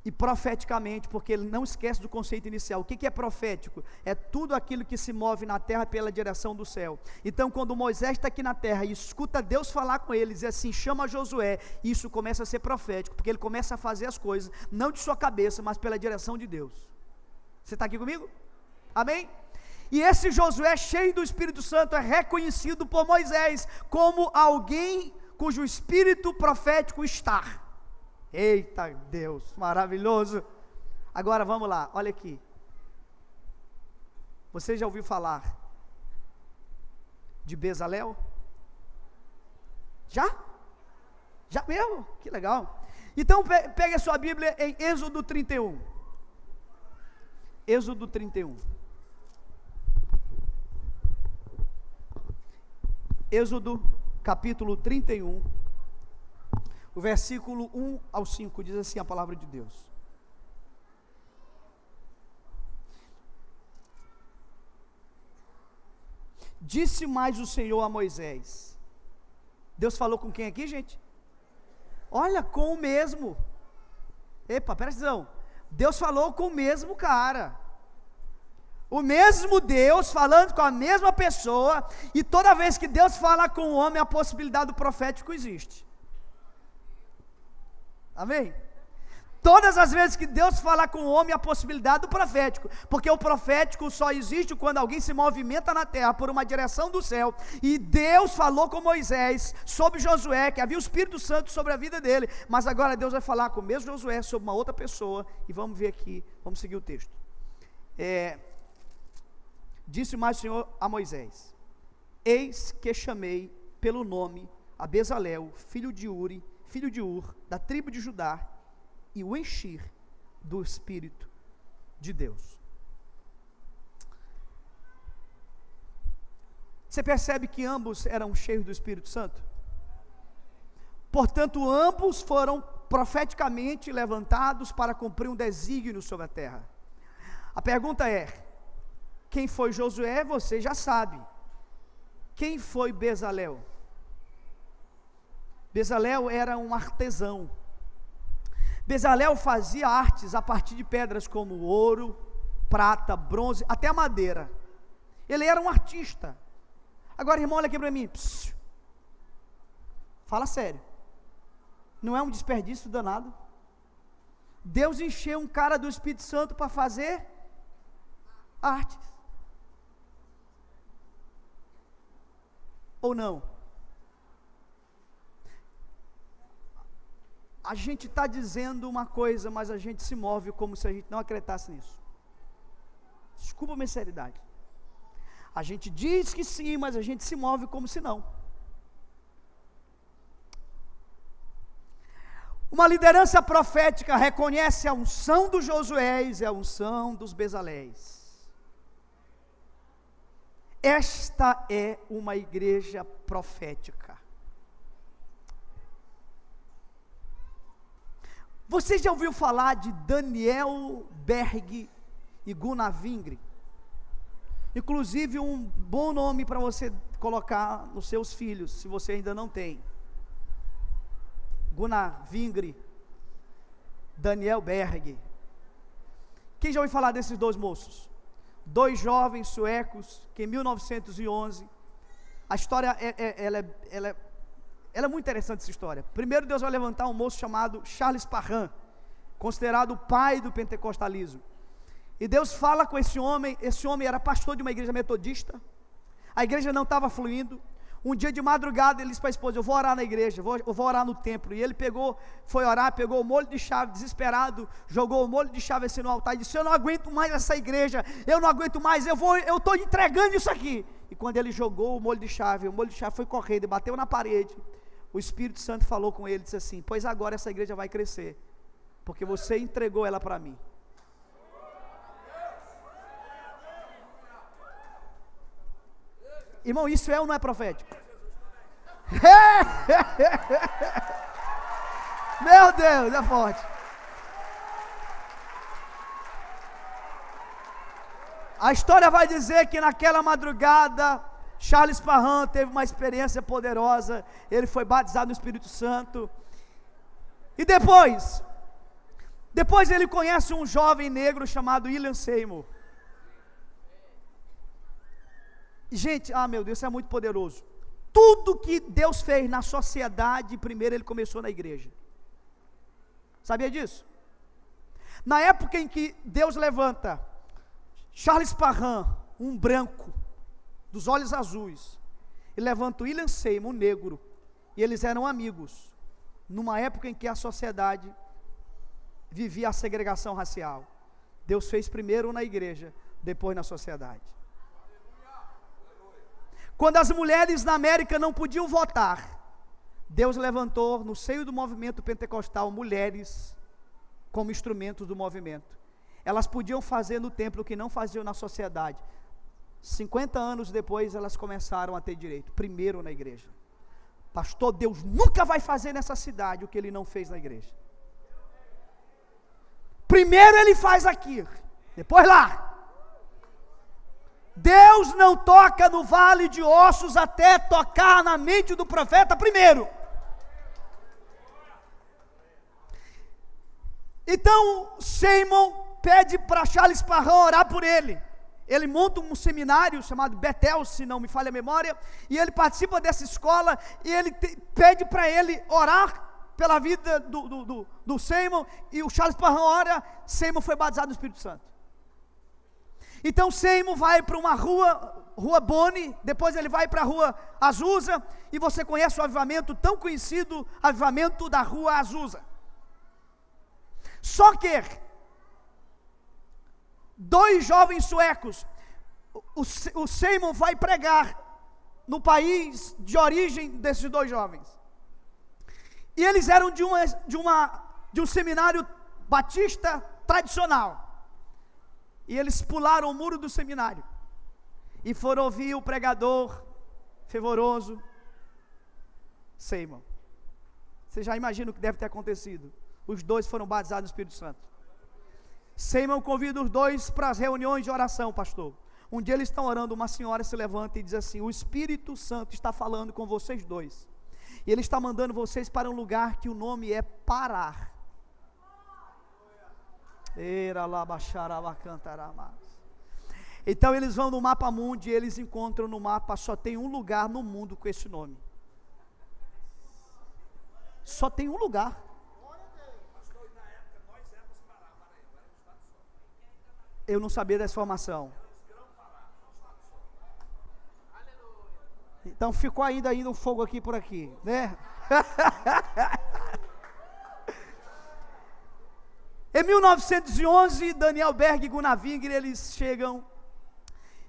E profeticamente, porque ele não esquece do conceito inicial. O que é profético? É tudo aquilo que se move na terra pela direção do céu. Então, quando Moisés está aqui na terra e escuta Deus falar com ele, diz assim: chama Josué, isso começa a ser profético, porque ele começa a fazer as coisas, não de sua cabeça, mas pela direção de Deus. Você está aqui comigo? Amém? E esse Josué, cheio do Espírito Santo, é reconhecido por Moisés como alguém cujo espírito profético está. Eita Deus, maravilhoso. Agora vamos lá, olha aqui. Você já ouviu falar de Bezalel? Já? Já mesmo? Que legal. Então pegue a sua Bíblia em Êxodo 31. Êxodo 31. Êxodo capítulo 31. O versículo 1 ao 5 diz assim a palavra de Deus: disse mais o Senhor a Moisés. Deus falou com quem aqui, gente? Olha, com o mesmo. Epa, presta atenção. Deus falou com o mesmo cara. O mesmo Deus falando com a mesma pessoa. E toda vez que Deus fala com o homem, a possibilidade do profético existe. Amém? Todas as vezes que Deus fala com o homem, a possibilidade do profético, porque o profético só existe quando alguém se movimenta na terra por uma direção do céu. E Deus falou com Moisés sobre Josué, que havia o Espírito Santo sobre a vida dele, mas agora Deus vai falar com o mesmo Josué sobre uma outra pessoa. E vamos ver aqui, vamos seguir o texto. Disse mais o Senhor a Moisés: eis que chamei pelo nome a Bezalel, filho de Uri, filho de Ur, da tribo de Judá, e o enchi do Espírito de Deus. Você percebe que ambos eram cheios do Espírito Santo? Portanto, ambos foram profeticamente levantados para cumprir um desígnio sobre a terra. A pergunta é: quem foi Josué? Você já sabe. Quem foi Bezalel? Bezalel era um artesão. Bezalel fazia artes a partir de pedras como ouro, prata, bronze, até madeira. Ele era um artista. Agora, irmão, olha aqui para mim. Psss. Fala sério. Não é um desperdício danado? Deus encheu um cara do Espírito Santo para fazer artes. Ou não? A gente está dizendo uma coisa, mas a gente se move como se a gente não acreditasse nisso. Desculpa a minha seriedade. A gente diz que sim, mas a gente se move como se não. Uma liderança profética reconhece a unção dos Josués e a unção dos Bezaléis. Esta é uma igreja profética. Você já ouviu falar de Daniel Berg e Gunnar Vingre? Inclusive um bom nome para você colocar nos seus filhos, se você ainda não tem. Gunnar Vingre, Daniel Berg. Quem já ouviu falar desses dois moços? Dois jovens suecos que em 1911, a história ela é muito interessante essa história. Primeiro Deus vai levantar um moço chamado Charles Parham, considerado o pai do pentecostalismo. E Deus fala com esse homem era pastor de uma igreja metodista, a igreja não estava fluindo. Um dia de madrugada ele disse para a esposa: eu vou orar na igreja, eu vou orar no templo. E ele foi orar, pegou o molho de chave, desesperado, jogou o molho de chave assim no altar e disse: eu não aguento mais essa igreja, eu não aguento mais, eu estou entregando isso aqui. E quando ele jogou o molho de chave foi correndo e bateu na parede. o Espírito Santo falou com ele, disse assim: pois agora essa igreja vai crescer, porque você entregou ela para mim. Irmão, isso é ou não é profético? Meu Deus, é forte. A história vai dizer que naquela madrugada Charles Parham teve uma experiência poderosa. Ele foi batizado no Espírito Santo. E depois ele conhece um jovem negro chamado William Seymour. Gente, meu Deus, isso é muito poderoso. Tudo que Deus fez na sociedade, primeiro ele começou na igreja. Sabia disso? Na época em que Deus levanta Charles Parham, um branco, dos olhos azuis, e levanta William Seymour, um negro, e eles eram amigos, numa época em que a sociedade vivia a segregação racial. Deus fez primeiro na igreja, depois na sociedade. Quando as mulheres na América não podiam votar, Deus levantou no seio do movimento pentecostal mulheres como instrumentos do movimento. Elas podiam fazer no templo o que não faziam na sociedade. 50 anos depois elas começaram a ter direito, primeiro na igreja. Pastor, Deus nunca vai fazer nessa cidade o que Ele não fez na igreja. Primeiro Ele faz aqui, depois lá. Deus não toca no vale de ossos até tocar na mente do profeta primeiro. Então Seymour pede para Charles Parham orar por ele. Ele monta um seminário chamado Bethel, se não me falha a memória, e ele participa dessa escola, e ele pede para ele orar pela vida do Seymour, e o Charles Parham ora. Seymour foi batizado no Espírito Santo. Então Seymour vai para uma rua Boni, depois ele vai para a rua Azusa, e você conhece o avivamento tão conhecido, avivamento da rua Azusa. Só que dois jovens suecos, o Seymour vai pregar no país de origem desses dois jovens, e eles eram de um seminário batista tradicional, e eles pularam o muro do seminário, e foram ouvir o pregador fervoroso Seymour. Você já imagina o que deve ter acontecido? Os dois foram batizados no Espírito Santo. Seymour convida os dois para as reuniões de oração, pastor. Um dia eles estão orando, uma senhora se levanta e diz assim: o Espírito Santo está falando com vocês dois, e Ele está mandando vocês para um lugar que o nome é Parar. Então eles vão no mapa mundo e eles encontram no mapa, só tem um lugar no mundo com esse nome. Só tem um lugar. Eu não sabia dessa informação. Então ficou ainda um fogo aqui por aqui, né? Em 1911, Daniel Berg e Gunnar Wingre, eles chegam.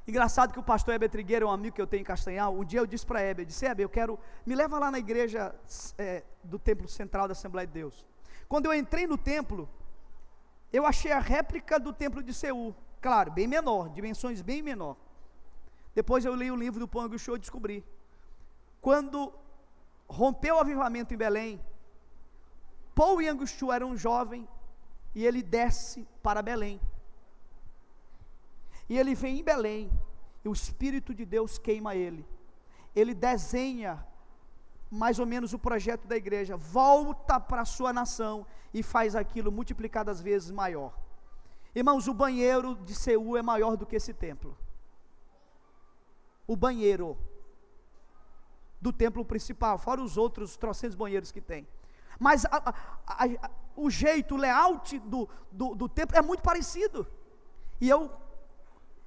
Engraçado que o pastor Heber Trigueiro é um amigo que eu tenho em Castanhal. Um dia eu disse para Heber, me leva lá na igreja do templo central da Assembleia de Deus. Quando eu entrei no templo, eu achei a réplica do templo de Seul, claro, bem menor, dimensões bem menor. Depois eu li o livro do Paul Yong-Cho e descobri, quando rompeu o avivamento em Belém, Paul Yong-Cho era um jovem, e ele desce para Belém, e ele vem em Belém, e o Espírito de Deus queima ele desenha mais ou menos o projeto da igreja, volta para a sua nação, e faz aquilo multiplicadas vezes maior. Irmãos, o banheiro de Seul é maior do que esse templo, o banheiro do templo principal, fora os outros trocentos banheiros que tem, mas o jeito, o layout do templo é muito parecido. E eu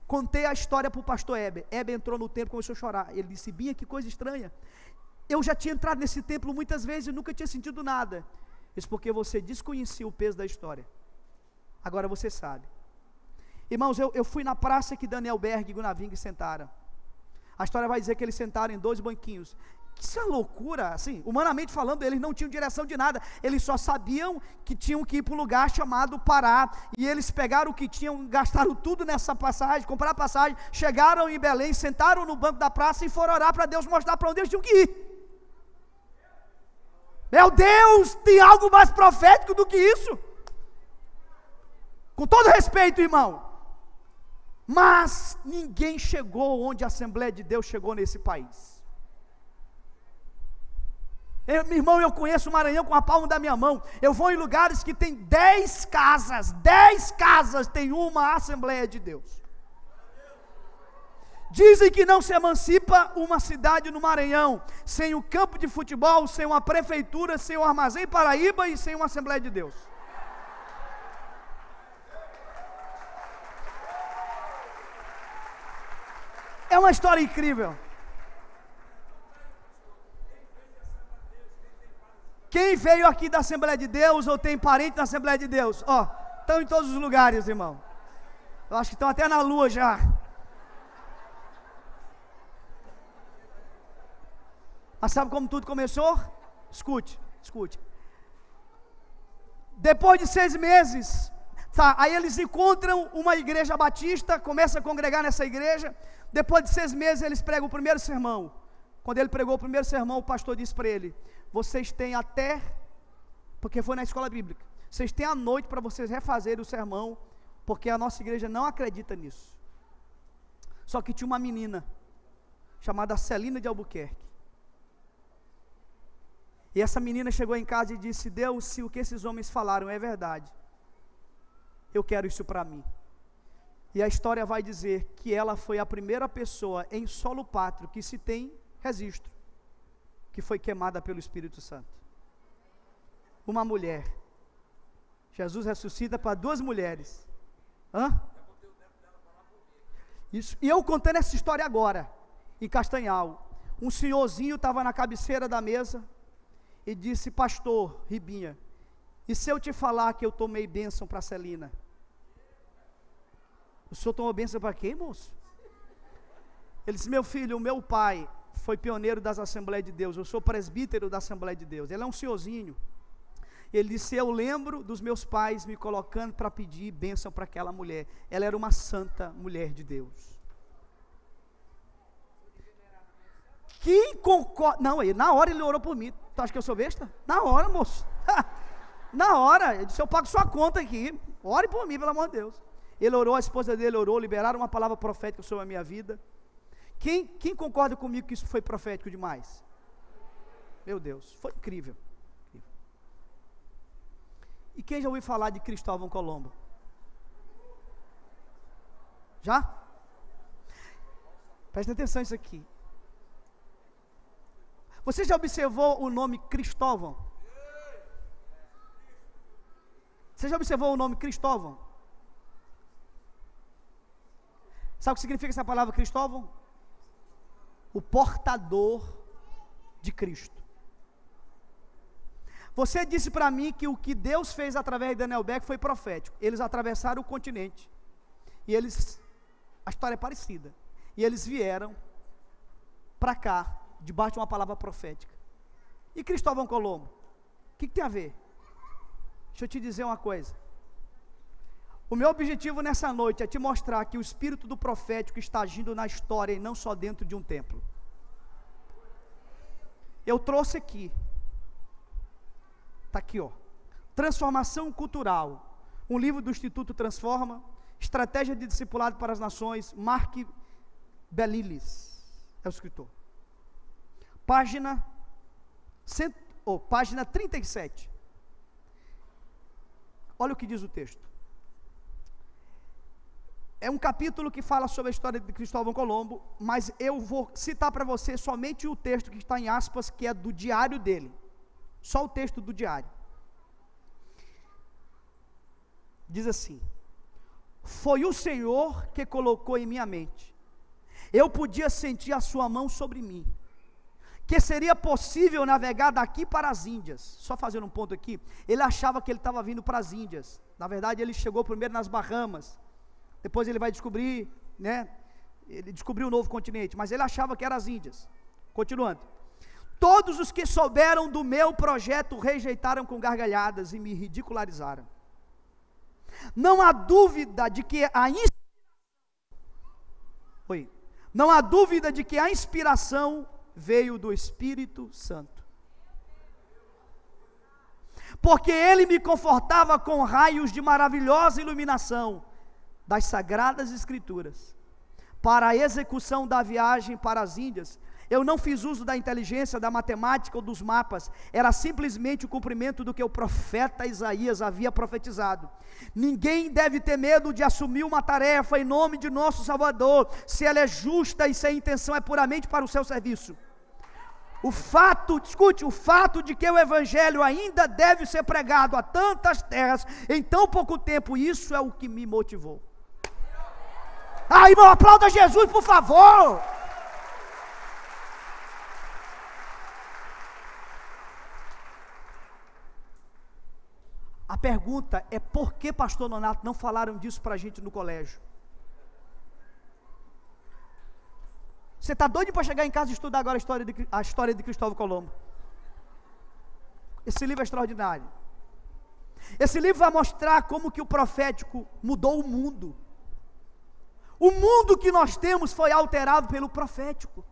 contei a história para o pastor Heber. Heber entrou no templo e começou a chorar. Ele disse: Binha, que coisa estranha, eu já tinha entrado nesse templo muitas vezes e nunca tinha sentido nada. Isso porque você desconhecia o peso da história, agora você sabe. Irmãos, eu fui na praça que Daniel Berg e Gunnar Wingre sentaram. A história vai dizer que eles sentaram em dois banquinhos, Isso é uma loucura, assim, humanamente falando, eles não tinham direção de nada, eles só sabiam que tinham que ir para um lugar chamado Pará, e eles pegaram o que tinham, gastaram tudo nessa passagem, compraram passagem, chegaram em Belém, sentaram no banco da praça e foram orar para Deus mostrar para onde eles tinham que ir. Meu Deus, tem algo mais profético do que isso? Com todo respeito, irmão, mas ninguém chegou onde a Assembleia de Deus chegou nesse país. Meu irmão, eu conheço o Maranhão com a palma da minha mão. Eu vou em lugares que tem 10 casas tem uma Assembleia de Deus. Dizem que não se emancipa uma cidade no Maranhão sem o campo de futebol, sem uma prefeitura, sem o Armazém Paraíba e sem uma Assembleia de Deus. É uma história incrível. Quem veio aqui da Assembleia de Deus ou tem parente na Assembleia de Deus? Ó, estão em todos os lugares, irmão. Eu acho que estão até na lua já. Mas sabe como tudo começou? Escute. Depois de 6 meses, aí eles encontram uma igreja batista, começam a congregar nessa igreja. Depois de 6 meses eles pregam o primeiro sermão. Quando ele pregou o primeiro sermão, o pastor disse para ele: vocês têm até, porque foi na escola bíblica, vocês têm a noite para vocês refazerem o sermão, porque a nossa igreja não acredita nisso. Só que tinha uma menina, chamada Celina de Albuquerque, e essa menina chegou em casa e disse: Deus, se o que esses homens falaram é verdade, eu quero isso para mim. E a história vai dizer que ela foi a primeira pessoa em solo pátrio que se tem registro, que foi queimada pelo Espírito Santo. Uma mulher. Jesus ressuscita para 2 mulheres. Isso. E eu contando essa história agora, em Castanhal, um senhorzinho estava na cabeceira da mesa e disse: pastor Ribinha, e se eu te falar que eu tomei bênção para Celina? O senhor tomou bênção para quem, moço? Ele disse: meu filho, o meu pai foi pioneiro das Assembleias de Deus, eu sou presbítero da Assembleia de Deus. Ele é um senhorzinho. Ele disse: eu lembro dos meus pais me colocando para pedir bênção para aquela mulher. Ela era uma santa mulher de Deus. Quem concorda? Não, na hora ele orou por mim. Tu acha que eu sou besta? Na hora, moço. Na hora, ele disse: eu pago sua conta aqui, ore por mim, pelo amor de Deus. Ele orou, a esposa dele orou, liberaram uma palavra profética sobre a minha vida. Quem concorda comigo que isso foi profético demais? Meu Deus, foi incrível. E quem já ouviu falar de Cristóvão Colombo? Já? Presta atenção nisso aqui. Você já observou o nome Cristóvão? Você já observou o nome Cristóvão? Sabe o que significa essa palavra Cristóvão? O portador de Cristo. Você disse para mim que o que Deus fez através de Daniel Beck foi profético. Eles atravessaram o continente, e a história é parecida, e eles vieram para cá, debaixo de uma palavra profética. E Cristóvão Colombo, o que tem a ver? Deixa eu te dizer uma coisa. O meu objetivo nessa noite é te mostrar que o espírito do profético está agindo na história e não só dentro de um templo. Eu trouxe aqui, está aqui, ó, Transformação Cultural, um livro do Instituto Transforma, Estratégia de Discipulado para as Nações, Mark Belilis é o escritor. Página 37. Olha o que diz o texto. É um capítulo que fala sobre a história de Cristóvão Colombo, mas eu vou citar para você somente o texto que está em aspas, que é do diário dele. Só o texto do diário. Diz assim: foi o Senhor que colocou em minha mente. Eu podia sentir a sua mão sobre mim, que seria possível navegar daqui para as Índias. Só fazendo um ponto aqui, ele achava que ele estava vindo para as Índias. Na verdade ele chegou primeiro nas Bahamas, depois ele vai descobrir, né, ele descobriu um novo continente, mas ele achava que era as Índias. Continuando: todos os que souberam do meu projeto rejeitaram com gargalhadas e me ridicularizaram. Não há dúvida de que a inspiração veio do Espírito Santo. Porque ele me confortava com raios de maravilhosa iluminação das Sagradas Escrituras. Para a execução da viagem para as Índias, eu não fiz uso da inteligência, da matemática ou dos mapas. Era simplesmente o cumprimento do que o profeta Isaías havia profetizado. Ninguém deve ter medo de assumir uma tarefa em nome de nosso Salvador, se ela é justa e se a intenção é puramente para o seu serviço. O fato de que o Evangelho ainda deve ser pregado a tantas terras em tão pouco tempo, isso é o que me motivou. Irmão, aplauda Jesus, por favor. A pergunta é: por que, pastor Nonato, não falaram disso para a gente no colégio? Você está doido para chegar em casa e estudar agora a história de Cristóvão Colombo? Esse livro é extraordinário. Esse livro vai mostrar como que o profético mudou o mundo. O mundo que nós temos foi alterado pelo profético.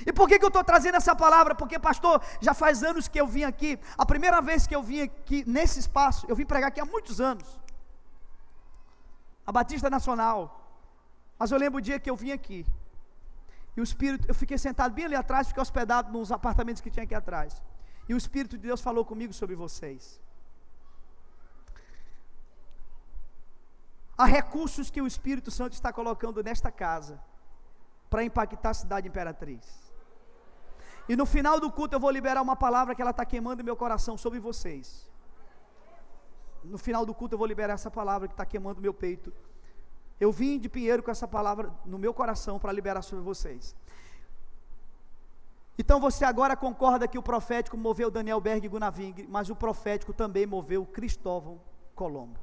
E por que eu estou trazendo essa palavra? Porque, pastor, já faz anos que eu vim aqui. A primeira vez que eu vim aqui nesse espaço, eu vim pregar aqui há muitos anos, a Batista Nacional. Mas eu lembro o dia que eu vim aqui, e o Espírito, eu fiquei sentado bem ali atrás, fiquei hospedado nos apartamentos que tinha aqui atrás, e o Espírito de Deus falou comigo sobre vocês. Há recursos que o Espírito Santo está colocando nesta casa, para impactar a cidade imperatriz. E no final do culto eu vou liberar uma palavra que ela está queimando meu coração sobre vocês. No final do culto eu vou liberar essa palavra que está queimando meu peito. Eu vim de Pinheiro com essa palavra no meu coração para liberar sobre vocês. Então você agora concorda que o profético moveu Daniel Berg e Gunaving, mas o profético também moveu Cristóvão Colombo.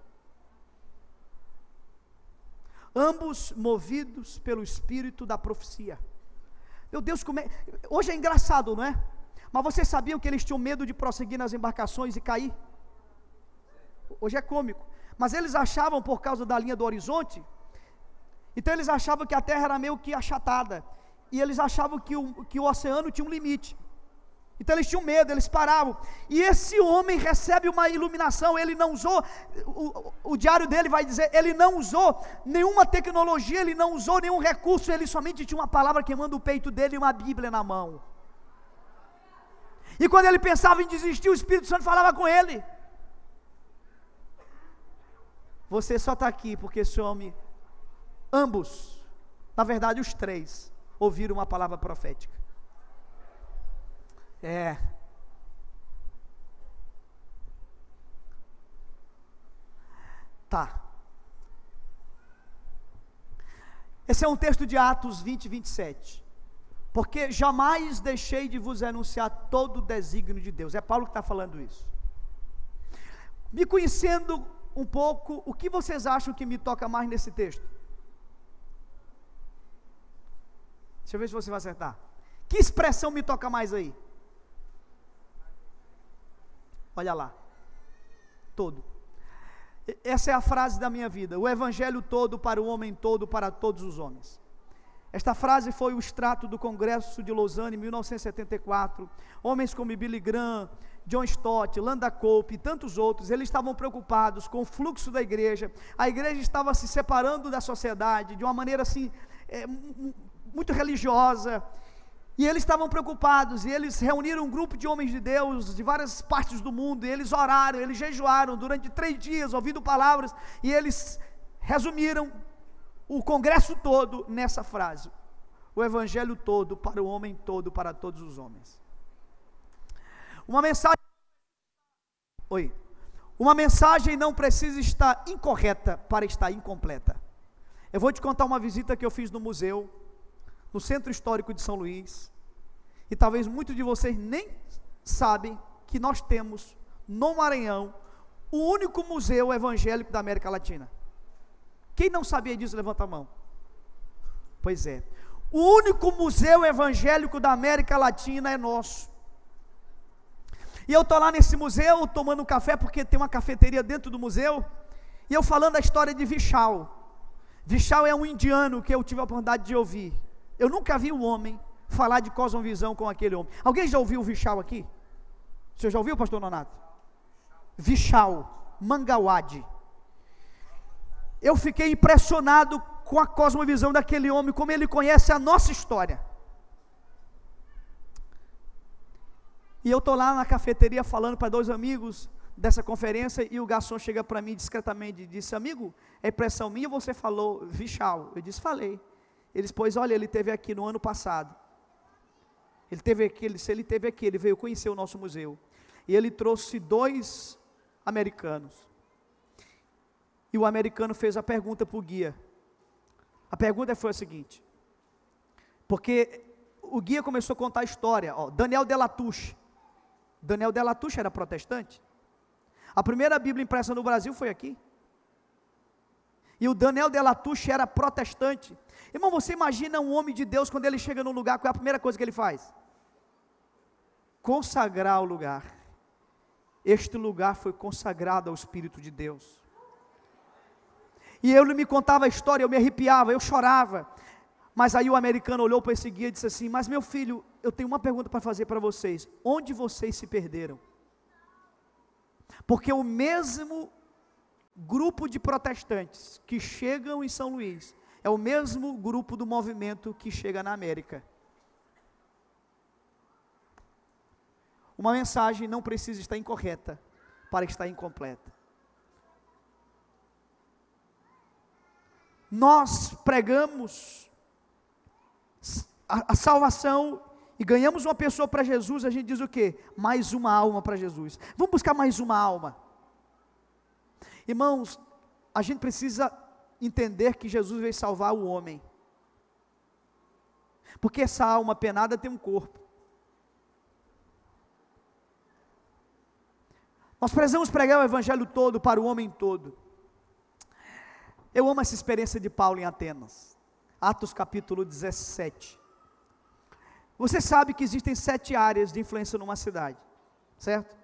Ambos movidos pelo espírito da profecia. Meu Deus, hoje é engraçado, não é? Mas vocês sabiam que eles tinham medo de prosseguir nas embarcações e cair? Hoje é cômico. Mas eles achavam, por causa da linha do horizonte, então eles achavam que a terra era meio que achatada, e eles achavam que o oceano tinha um limite. Então eles tinham medo, eles paravam. E esse homem recebe uma iluminação. Ele não usou, o diário dele vai dizer, ele não usou nenhuma tecnologia, ele não usou nenhum recurso, ele somente tinha uma palavra queimando o peito dele e uma Bíblia na mão. E quando ele pensava em desistir, o Espírito Santo falava com ele: você só está aqui porque esse homem, ambos, na verdade os três, ouviram uma palavra profética. Tá. Esse é um texto de Atos 20, 27. Porque jamais deixei de vos anunciar todo o desígnio de Deus. É Paulo que está falando isso. Me conhecendo um pouco, o que vocês acham que me toca mais nesse texto? Deixa eu ver se você vai acertar. Que expressão me toca mais aí? Olha lá, todo. Essa é a frase da minha vida: o evangelho todo para o homem todo, para todos os homens. Esta frase foi o extrato do Congresso de Lausanne em 1974. Homens como Billy Graham, John Stott, Landa Cope e tantos outros, eles estavam preocupados com o fluxo da igreja. A igreja estava se separando da sociedade de uma maneira assim, muito religiosa. E eles estavam preocupados, e eles reuniram um grupo de homens de Deus, de várias partes do mundo, e eles oraram, eles jejuaram durante 3 dias, ouvindo palavras, e eles resumiram o congresso todo nessa frase: o evangelho todo para o homem todo, para todos os homens. Uma mensagem não precisa estar incorreta para estar incompleta. Eu vou te contar uma visita que eu fiz no museu, no Centro Histórico de São Luís, e talvez muitos de vocês nem sabem que nós temos no Maranhão o único museu evangélico da América Latina. Quem não sabia disso, levanta a mão. Pois é, O único museu evangélico da América Latina é nosso. E eu estou lá nesse museu tomando um café, porque tem uma cafeteria dentro do museu, e eu falando a história de Vishal. Vishal é um indiano que eu tive a oportunidade de ouvir. Eu nunca vi um homem falar de cosmovisão com aquele homem. Alguém já ouviu o Vishal aqui? Você já ouviu, pastor Nonato? Vishal Mangawadi. Eu fiquei impressionado com a cosmovisão daquele homem, como ele conhece a nossa história. E eu estou lá na cafeteria falando para 2 amigos dessa conferência, e o garçom chega para mim discretamente e disse: amigo, é impressão minha ou você falou Vishal? Eu disse: falei. Eles, pois olha, ele esteve aqui no ano passado. Ele esteve aqui, se ele esteve aqui, ele veio conhecer o nosso museu. E ele trouxe 2 americanos. E o americano fez a pergunta para o guia. A pergunta foi a seguinte, porque o guia começou a contar a história, Daniel de Latouche. Daniel de Latouche era protestante. A primeira Bíblia impressa no Brasil foi aqui. E o Daniel de Latouche era protestante. Irmão, você imagina um homem de Deus, quando ele chega num lugar, qual é a primeira coisa que ele faz? Consagrar o lugar. Este lugar foi consagrado ao Espírito de Deus. E ele me contava a história, eu me arrepiava, eu chorava. Mas aí o americano olhou para esse guia e disse assim: mas meu filho, eu tenho uma pergunta para fazer para vocês. Onde vocês se perderam? Porque o mesmo grupo de protestantes que chegam em São Luís é o mesmo grupo do movimento que chega na América. Uma mensagem não precisa estar incorreta para estar incompleta. Nós pregamos a salvação e ganhamos uma pessoa para Jesus, a gente diz o quê? Mais uma alma para Jesus. Vamos buscar mais uma alma. Irmãos, a gente precisa entender que Jesus veio salvar o homem. Porque essa alma penada tem um corpo. Nós precisamos pregar o evangelho todo para o homem todo. Eu amo essa experiência de Paulo em Atenas. Atos capítulo 17. Você sabe que existem 7 áreas de influência numa cidade, certo?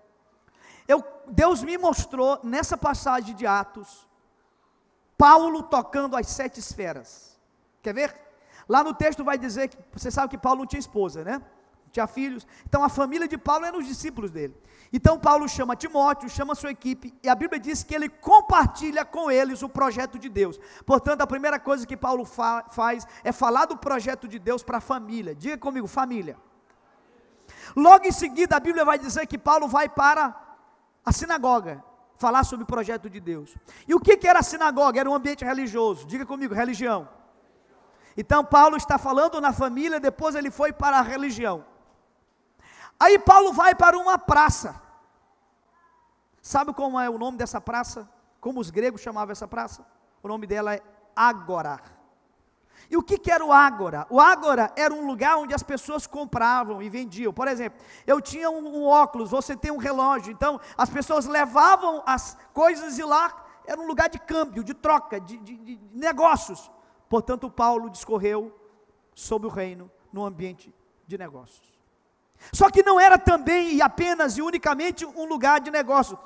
Deus me mostrou nessa passagem de Atos, Paulo tocando as 7 esferas. Quer ver? Lá no texto vai dizer que, você sabe que Paulo não tinha esposa, né? Não tinha filhos. Então a família de Paulo eram os discípulos dele. Então Paulo chama Timóteo, chama a sua equipe, e a Bíblia diz que ele compartilha com eles o projeto de Deus. Portanto, a primeira coisa que Paulo faz é falar do projeto de Deus para a família. Diga comigo, família. Logo em seguida, a Bíblia vai dizer que Paulo vai para a sinagoga, falar sobre o projeto de Deus. E o que era a sinagoga? Era um ambiente religioso. Diga comigo, religião. Então Paulo está falando na família, depois ele foi para a religião. Aí Paulo vai para uma praça. Sabe como é o nome dessa praça? Como os gregos chamavam essa praça? O nome dela é Ágora. E o que era o Ágora? O Ágora era um lugar onde as pessoas compravam e vendiam. Por exemplo, eu tinha um óculos, você tem um relógio. Então as pessoas levavam as coisas e lá era um lugar de câmbio, de troca, de negócios. Portanto, Paulo discorreu sobre o reino no ambiente de negócios. Só que não era também e apenas e unicamente um lugar de negócio.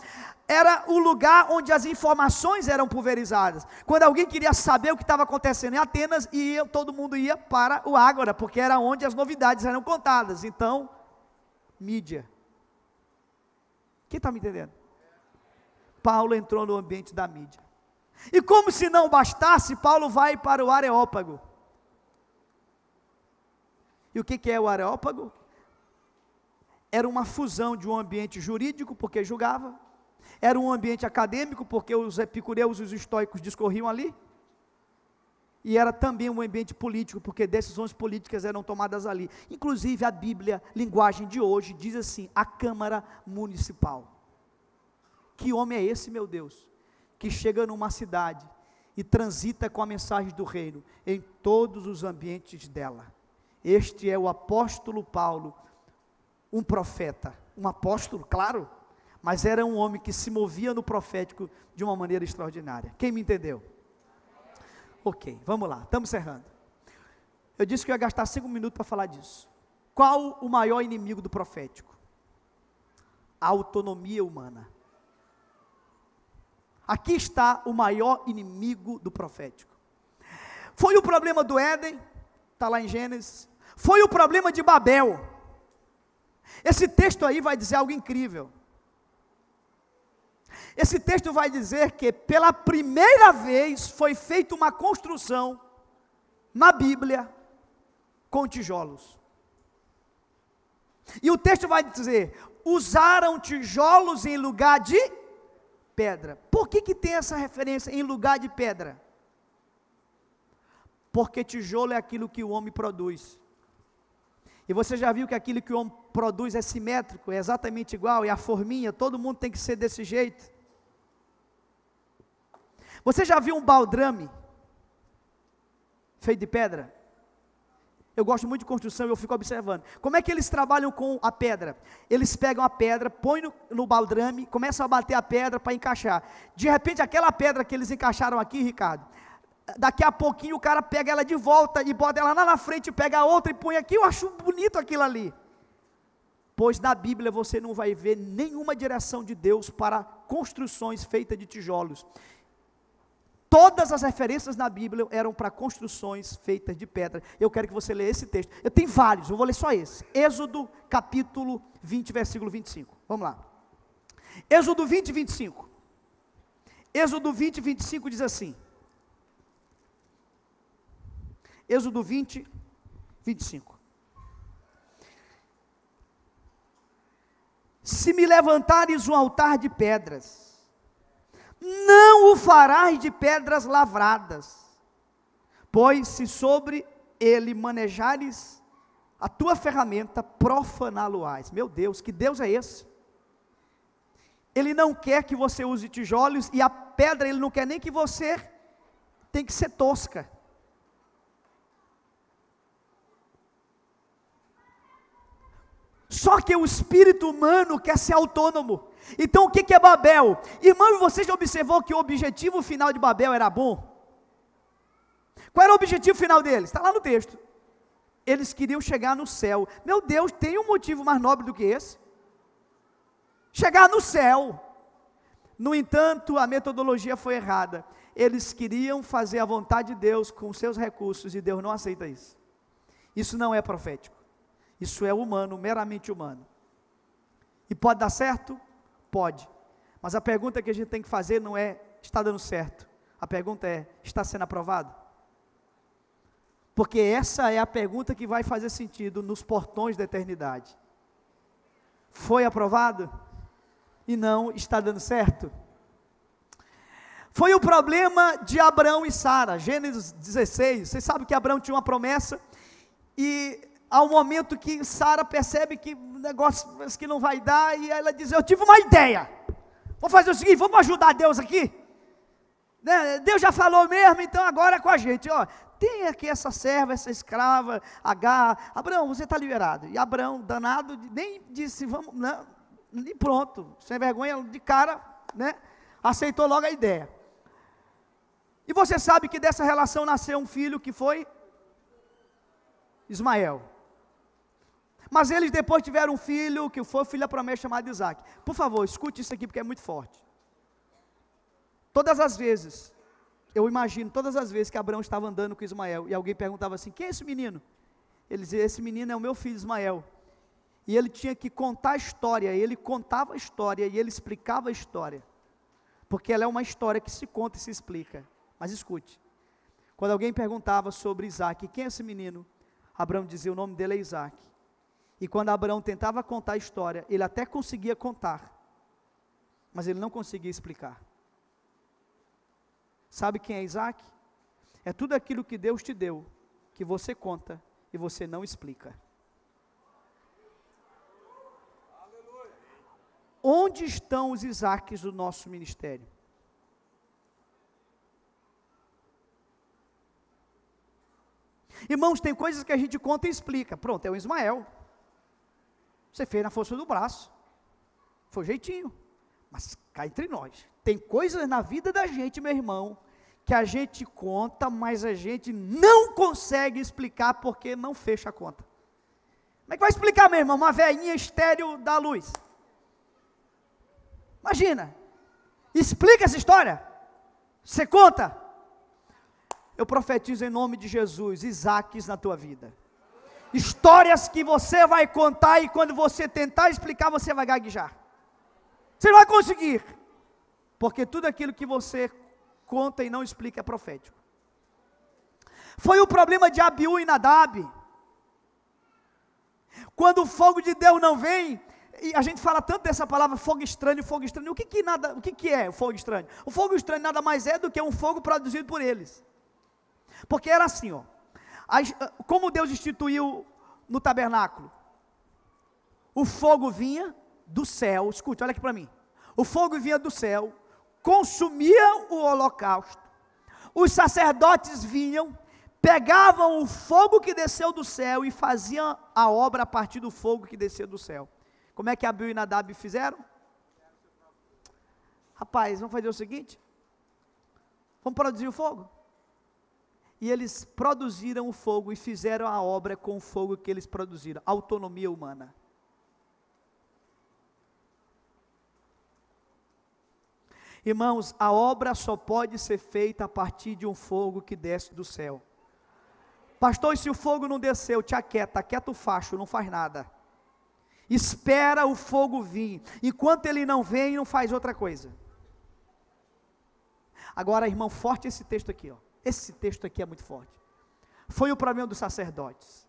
Era o lugar onde as informações eram pulverizadas. Quando alguém queria saber o que estava acontecendo em Atenas, todo mundo ia para o Ágora, porque era onde as novidades eram contadas. Então, mídia. Quem está me entendendo? Paulo entrou no ambiente da mídia. E como se não bastasse, Paulo vai para o Areópago. E o que é o Areópago? Era uma fusão de um ambiente jurídico, porque julgava. Era um ambiente acadêmico, porque os epicureus e os estoicos discorriam ali. E era também um ambiente político, porque decisões políticas eram tomadas ali. Inclusive a Bíblia, linguagem de hoje, diz assim, a Câmara Municipal. Que homem é esse, meu Deus? Que chega numa cidade e transita com a mensagem do reino em todos os ambientes dela. Este é o apóstolo Paulo, um profeta, um apóstolo, claro, mas era um homem que se movia no profético de uma maneira extraordinária. Quem me entendeu? Ok, vamos lá, estamos encerrando. Eu disse que eu ia gastar 5 minutos para falar disso. Qual o maior inimigo do profético? A autonomia humana. Aqui está o maior inimigo do profético. Foi o problema do Éden, está lá em Gênesis. Foi o problema de Babel. Esse texto aí vai dizer algo incrível. Esse texto vai dizer que pela primeira vez foi feita uma construção na Bíblia com tijolos. E o texto vai dizer, usaram tijolos em lugar de pedra. Por que tem essa referência em lugar de pedra? Porque tijolo é aquilo que o homem produz. E você já viu que aquilo que o homem produz é simétrico, é exatamente igual, é a forminha, todo mundo tem que ser desse jeito. Você já viu um baldrame feito de pedra? Eu gosto muito de construção e eu fico observando. Como é que eles trabalham com a pedra? Eles pegam a pedra, põem no baldrame, começam a bater a pedra para encaixar. De repente aquela pedra que eles encaixaram aqui, Ricardo, daqui a pouquinho o cara pega ela de volta e bota ela lá na frente, pega a outra e põe aqui. Eu acho bonito aquilo ali. Pois na Bíblia você não vai ver nenhuma direção de Deus para construções feitas de tijolos. Todas as referências na Bíblia eram para construções feitas de pedra. Eu quero que você leia esse texto. Eu tenho vários, eu vou ler só esse. Êxodo capítulo 20, versículo 25. Vamos lá. Êxodo 20, 25. Êxodo 20, 25 diz assim. Êxodo 20, 25. Se me levantares um altar de pedras, não o farás de pedras lavradas, pois se sobre ele manejares a tua ferramenta, profaná-lo-ás. Meu Deus, que Deus é esse? Ele não quer que você use tijolos, e a pedra ele não quer nem que você tem que ser tosca. Só que o espírito humano quer ser autônomo. Então o que é Babel? Irmão, você já observou que o objetivo final de Babel era bom? Qual era o objetivo final deles? Está lá no texto. Eles queriam chegar no céu. Meu Deus, tem um motivo mais nobre do que esse? Chegar no céu. No entanto, a metodologia foi errada. Eles queriam fazer a vontade de Deus com seus recursos, e Deus não aceita isso. Isso não é profético. Isso é humano, meramente humano. E pode dar certo? Pode. Mas a pergunta que a gente tem que fazer não é, está dando certo? A pergunta é, está sendo aprovado? Porque essa é a pergunta que vai fazer sentido nos portões da eternidade. Foi aprovado? E não está dando certo? Foi o problema de Abraão e Sara, Gênesis 16. Vocês sabem que Abraão tinha uma promessa, e ao momento que Sara percebe que o negócio que não vai dar, e ela diz, eu tive uma ideia, vou fazer o seguinte, vamos ajudar Deus aqui, né? Deus já falou mesmo, então agora é com a gente, ó, tem aqui essa serva, essa escrava, Agar, Abraão, você está liberado. E Abraão, danado, nem disse, vamos, não, e pronto, sem vergonha, de cara, né, aceitou logo a ideia. E você sabe que dessa relação nasceu um filho que foi Ismael. Mas eles depois tiveram um filho, que foi o filho da promessa, chamado Isaac. Por favor, escute isso aqui, porque é muito forte. Todas as vezes, eu imagino, todas as vezes que Abraão estava andando com Ismael, e alguém perguntava assim, quem é esse menino? Ele dizia, esse menino é o meu filho Ismael. E ele tinha que contar a história, ele contava a história, e ele explicava a história. Porque ela é uma história que se conta e se explica. Mas escute, quando alguém perguntava sobre Isaac, quem é esse menino? Abraão dizia, o nome dele é Isaac. E quando Abraão tentava contar a história, ele até conseguia contar, mas ele não conseguia explicar. Sabe quem é Isaac? É tudo aquilo que Deus te deu, que você conta e você não explica. Onde estão os Isaques do nosso ministério? Irmãos, tem coisas que a gente conta e explica. Pronto, é o Ismael. Você fez na força do braço. Foi jeitinho. Mas cá entre nós. Tem coisas na vida da gente, meu irmão, que a gente conta, mas a gente não consegue explicar porque não fecha a conta. Como é que vai explicar, meu irmão, uma velhinha estéril da luz? Imagina, explica essa história, você conta. Eu profetizo em nome de Jesus, Isaques na tua vida. Histórias que você vai contar e quando você tentar explicar, você vai gaguejar. Você não vai conseguir, porque tudo aquilo que você conta e não explica é profético. Foi o problema de Abiú e Nadab. Quando o fogo de Deus não vem, e a gente fala tanto dessa palavra fogo estranho, fogo estranho. O que é o fogo estranho? O fogo estranho nada mais é do que um fogo produzido por eles. Porque era assim, ó. Como Deus instituiu no tabernáculo, o fogo vinha do céu, escute, olha aqui para mim, o fogo vinha do céu, consumia o holocausto, os sacerdotes vinham, pegavam o fogo que desceu do céu e faziam a obra a partir do fogo que desceu do céu. Como é que Abiú e Nadab fizeram? Rapaz, vamos fazer o seguinte, vamos produzir o fogo. E eles produziram o fogo e fizeram a obra com o fogo que eles produziram. Autonomia humana. Irmãos, a obra só pode ser feita a partir de um fogo que desce do céu. Pastor, e se o fogo não desceu, te aquieta o facho, não faz nada. Espera o fogo vir. Enquanto ele não vem, não faz outra coisa. Agora, irmão, forte esse texto aqui, ó. Esse texto aqui é muito forte. Foi o problema dos sacerdotes.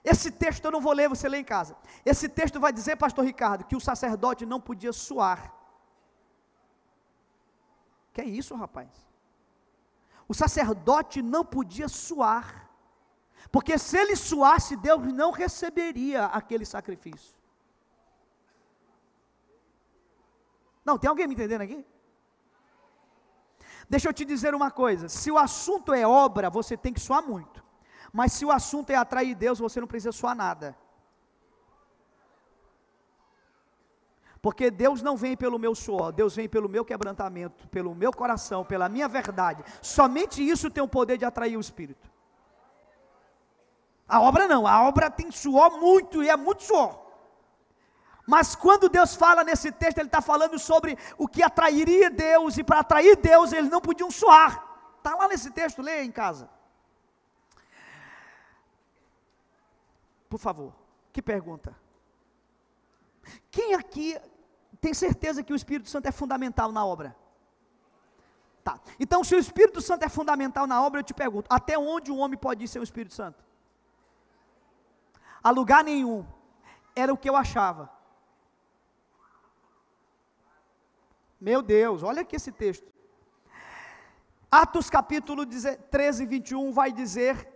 Esse texto eu não vou ler, você lê em casa. Esse texto vai dizer, pastor Ricardo, que o sacerdote não podia suar. Que é isso, rapaz? O sacerdote não podia suar. Porque se ele suasse, Deus não receberia aquele sacrifício. Não, tem alguém me entendendo aqui? Deixa eu te dizer uma coisa, se o assunto é obra, você tem que suar muito, mas se o assunto é atrair Deus, você não precisa suar nada, porque Deus não vem pelo meu suor, Deus vem pelo meu quebrantamento, pelo meu coração, pela minha verdade, somente isso tem o poder de atrair o Espírito. A obra não, a obra tem suor muito, e é muito suor. Mas quando Deus fala nesse texto, Ele está falando sobre o que atrairia Deus, e para atrair Deus, eles não podiam suar. Está lá nesse texto, leia em casa. Por favor, que pergunta? Quem aqui tem certeza que o Espírito Santo é fundamental na obra? Tá, então se o Espírito Santo é fundamental na obra, eu te pergunto, até onde um homem pode ir sem o Espírito Santo? A lugar nenhum, era o que eu achava. Meu Deus, olha aqui esse texto. Atos capítulo 13, 21 vai dizer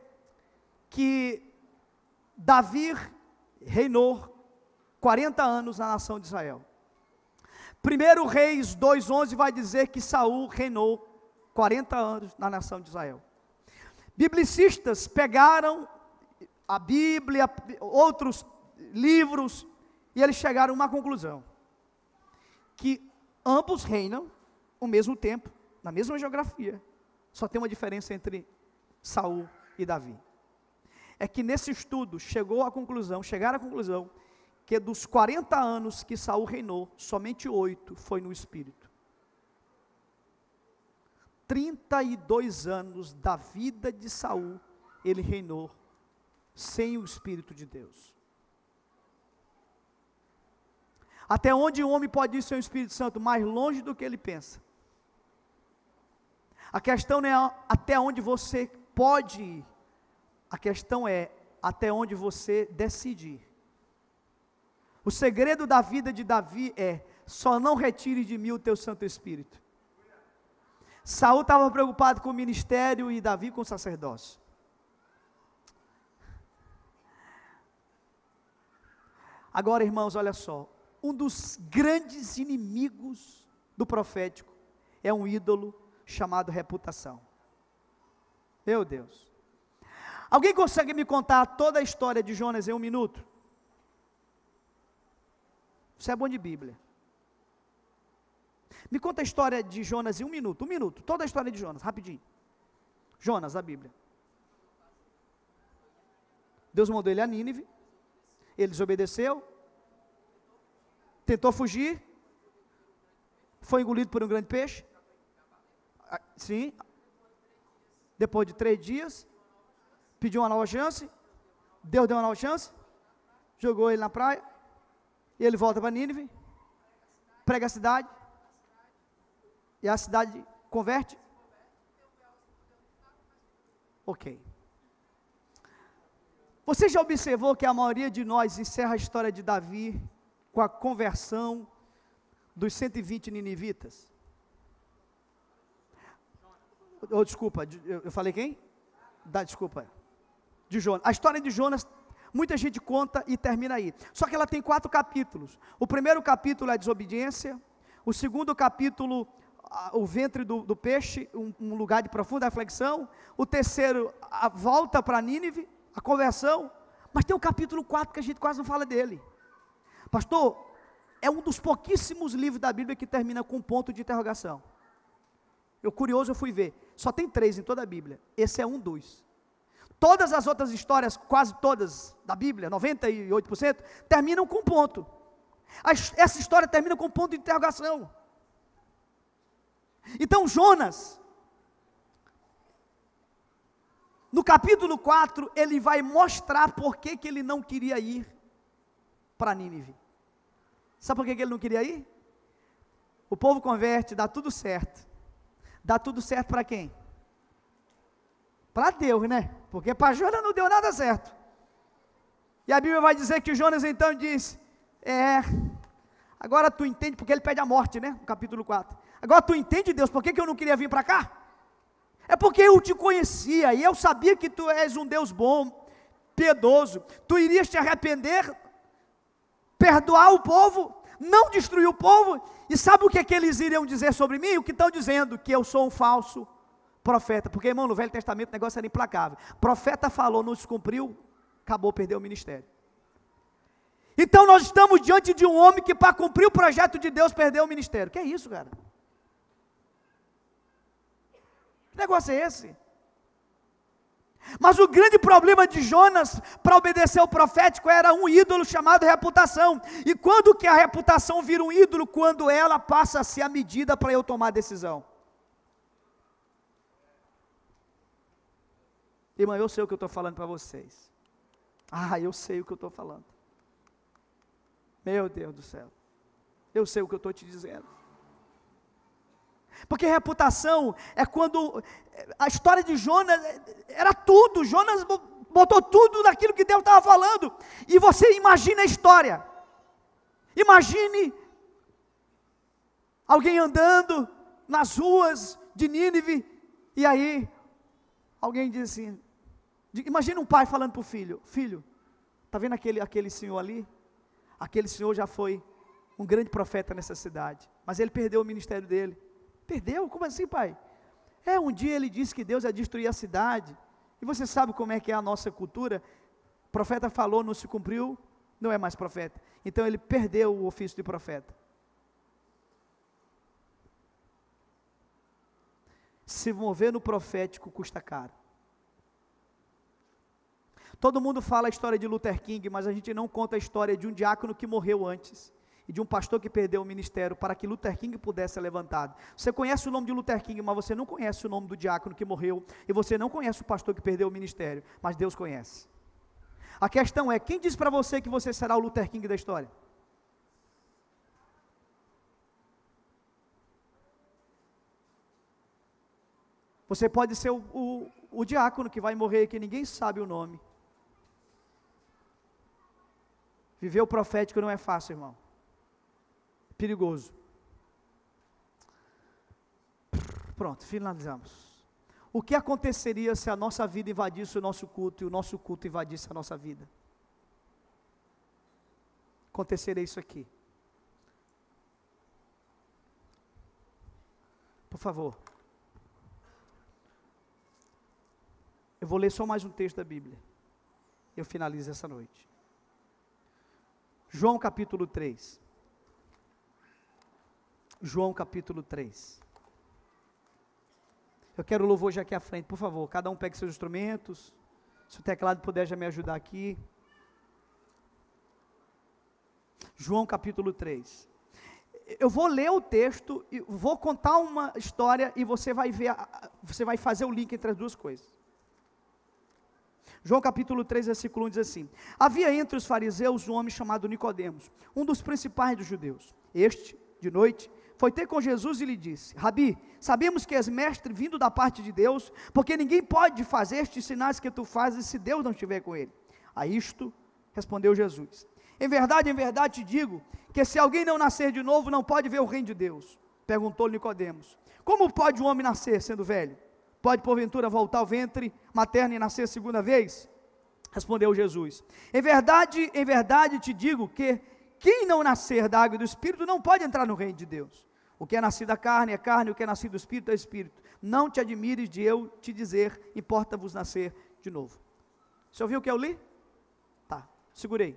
que Davi reinou 40 anos na nação de Israel. 1 Reis 2:11 vai dizer que Saul reinou 40 anos na nação de Israel. Biblicistas pegaram a Bíblia, outros livros, e eles chegaram a uma conclusão, que ambos reinam ao mesmo tempo, na mesma geografia, só tem uma diferença entre Saul e Davi. É que nesse estudo chegaram à conclusão, que dos 40 anos que Saul reinou, somente 8 foi no Espírito. 32 anos da vida de Saul, ele reinou sem o Espírito de Deus. Até onde o homem pode ir sem o Espírito Santo? Mais longe do que ele pensa. A questão não é até onde você pode ir, a questão é até onde você decide ir. O segredo da vida de Davi é: só não retire de mim o teu Santo Espírito. Saul estava preocupado com o ministério e Davi com o sacerdócio. Agora, irmãos, olha só, um dos grandes inimigos do profético é um ídolo chamado reputação. Meu Deus. Alguém consegue me contar toda a história de Jonas em 1 minuto? Você é bom de Bíblia. Me conta a história de Jonas em 1 minuto, toda a história de Jonas, rapidinho. Jonas, a Bíblia. Deus mandou ele a Nínive, ele desobedeceu, tentou fugir, foi engolido por um grande peixe, sim, depois de 3 dias, pediu uma nova chance, Deus deu uma nova chance, jogou ele na praia, e ele volta para Nínive, prega a cidade, e a cidade converte. Ok. Você já observou que a maioria de nós encerra a história de Davi com a conversão dos 120 ninivitas? Desculpa, eu falei quem? Desculpa. De Jonas. A história de Jonas, muita gente conta e termina aí. Só que ela tem 4 capítulos. O primeiro capítulo é a desobediência. O segundo capítulo, o ventre do peixe, um lugar de profunda reflexão. O terceiro, a volta para Nínive, a conversão. Mas tem o capítulo 4 que a gente quase não fala dele. Pastor, é um dos pouquíssimos livros da Bíblia que termina com um ponto de interrogação. Eu fui ver. Só tem 3 em toda a Bíblia. Esse é um dos. Todas as outras histórias, quase todas da Bíblia, 98%, terminam com um ponto. Essa história termina com um ponto de interrogação. Então Jonas, no capítulo 4, ele vai mostrar por que ele não queria ir para Nínive. Sabe por que ele não queria ir? O povo converte, dá tudo certo. Dá tudo certo para quem? Para Deus, né? Porque para Jonas não deu nada certo. E a Bíblia vai dizer que Jonas então disse, agora tu entende, porque ele pede a morte, né? No capítulo 4. Agora tu entende, Deus, por que eu não queria vir para cá? É porque eu te conhecia, e eu sabia que tu és um Deus bom, piedoso, tu irias te arrepender, perdoar o povo, não destruir o povo, e sabe o que é que eles iriam dizer sobre mim? O que estão dizendo? Que eu sou um falso profeta, porque irmão, no Velho Testamento o negócio era implacável, profeta falou, não se cumpriu, acabou, perdeu o ministério. Então nós estamos diante de um homem que para cumprir o projeto de Deus, perdeu o ministério. Que é isso, cara? Que negócio é esse? Mas o grande problema de Jonas, para obedecer ao profético, era um ídolo chamado reputação. E quando que a reputação vira um ídolo? Quando ela passa a ser a medida para eu tomar decisão. Irmão, eu sei o que eu estou falando para vocês. Eu sei o que eu estou falando. Meu Deus do céu. Eu sei o que eu estou te dizendo. Porque reputação é quando a história de Jonas era tudo. Jonas botou tudo naquilo que Deus estava falando. E você imagina a história. Imagine alguém andando nas ruas de Nínive. E aí alguém diz assim, imagina um pai falando para o filho, filho, está vendo aquele senhor ali? Aquele senhor já foi um grande profeta nessa cidade, mas ele perdeu o ministério dele. Perdeu? Como assim, pai? Um dia ele disse que Deus ia destruir a cidade, e você sabe como é que é a nossa cultura, o profeta falou, não se cumpriu, não é mais profeta, então ele perdeu o ofício de profeta. Se mover no profético custa caro. Todo mundo fala a história de Luther King, mas a gente não conta a história de um diácono que morreu antes, e de um pastor que perdeu o ministério, para que Luther King pudesse ser levantado. Você conhece o nome de Luther King, mas você não conhece o nome do diácono que morreu, e você não conhece o pastor que perdeu o ministério, mas Deus conhece. A questão é, quem diz para você que você será o Luther King da história? Você pode ser o diácono que vai morrer, que ninguém sabe o nome. Viver o profético não é fácil, irmão. Perigoso. Pronto, finalizamos. O que aconteceria se a nossa vida invadisse o nosso culto e o nosso culto invadisse a nossa vida? Aconteceria isso aqui. Por favor. Eu vou ler só mais um texto da Bíblia. Eu finalizo essa noite. João capítulo 3. João capítulo 3. Eu quero o louvor já aqui à frente, por favor. Cada um pegue seus instrumentos. Se o teclado puder já me ajudar aqui. João capítulo 3. Eu vou ler o texto, e vou contar uma história e você vai ver, você vai fazer o link entre as duas coisas. João capítulo 3, versículo 1 diz assim: havia entre os fariseus um homem chamado Nicodemos, um dos principais dos judeus. Este, de noite, foi ter com Jesus e lhe disse: Rabi, sabemos que és mestre vindo da parte de Deus, porque ninguém pode fazer estes sinais que tu fazes se Deus não estiver com ele. A isto respondeu Jesus: em verdade te digo, que se alguém não nascer de novo, não pode ver o reino de Deus. Perguntou-lhe Nicodemos: como pode um homem nascer sendo velho? Pode porventura voltar ao ventre materno e nascer segunda vez? Respondeu Jesus: em verdade te digo que quem não nascer da água e do Espírito não pode entrar no reino de Deus. O que é nascido da carne é carne, o que é nascido do Espírito é Espírito. Não te admires de eu te dizer, importa-vos nascer de novo. Você ouviu o que eu li? Tá, segurei.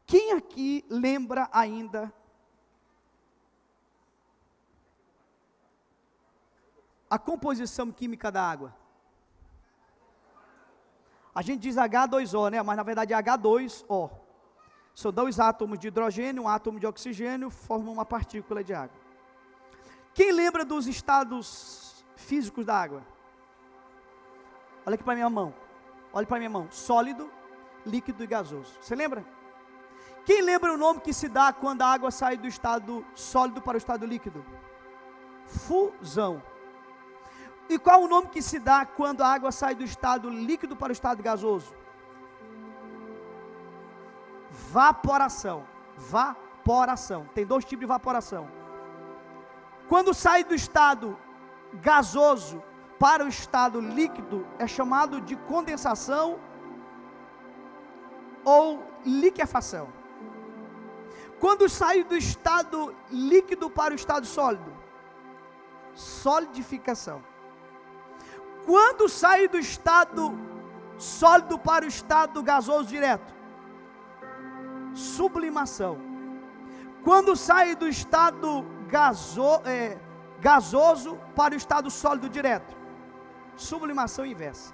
Quem aqui lembra ainda a composição química da água? A gente diz H2O, né? Mas na verdade é H2O. São dois átomos de hidrogênio, um átomo de oxigênio, formam uma partícula de água. Quem lembra dos estados físicos da água? Olha aqui para minha mão. Olha para minha mão. Sólido, líquido e gasoso. Você lembra? Quem lembra o nome que se dá quando a água sai do estado sólido para o estado líquido? Fusão. E qual o nome que se dá quando a água sai do estado líquido para o estado gasoso? Vaporação. Vaporação. Tem dois tipos de evaporação. Quando sai do estado gasoso para o estado líquido, é chamado de condensação ou liquefação. Quando sai do estado líquido para o estado sólido, solidificação. Quando sai do estado sólido para o estado gasoso direto, sublimação. Quando sai do estado gasoso para o estado sólido direto, sublimação inversa.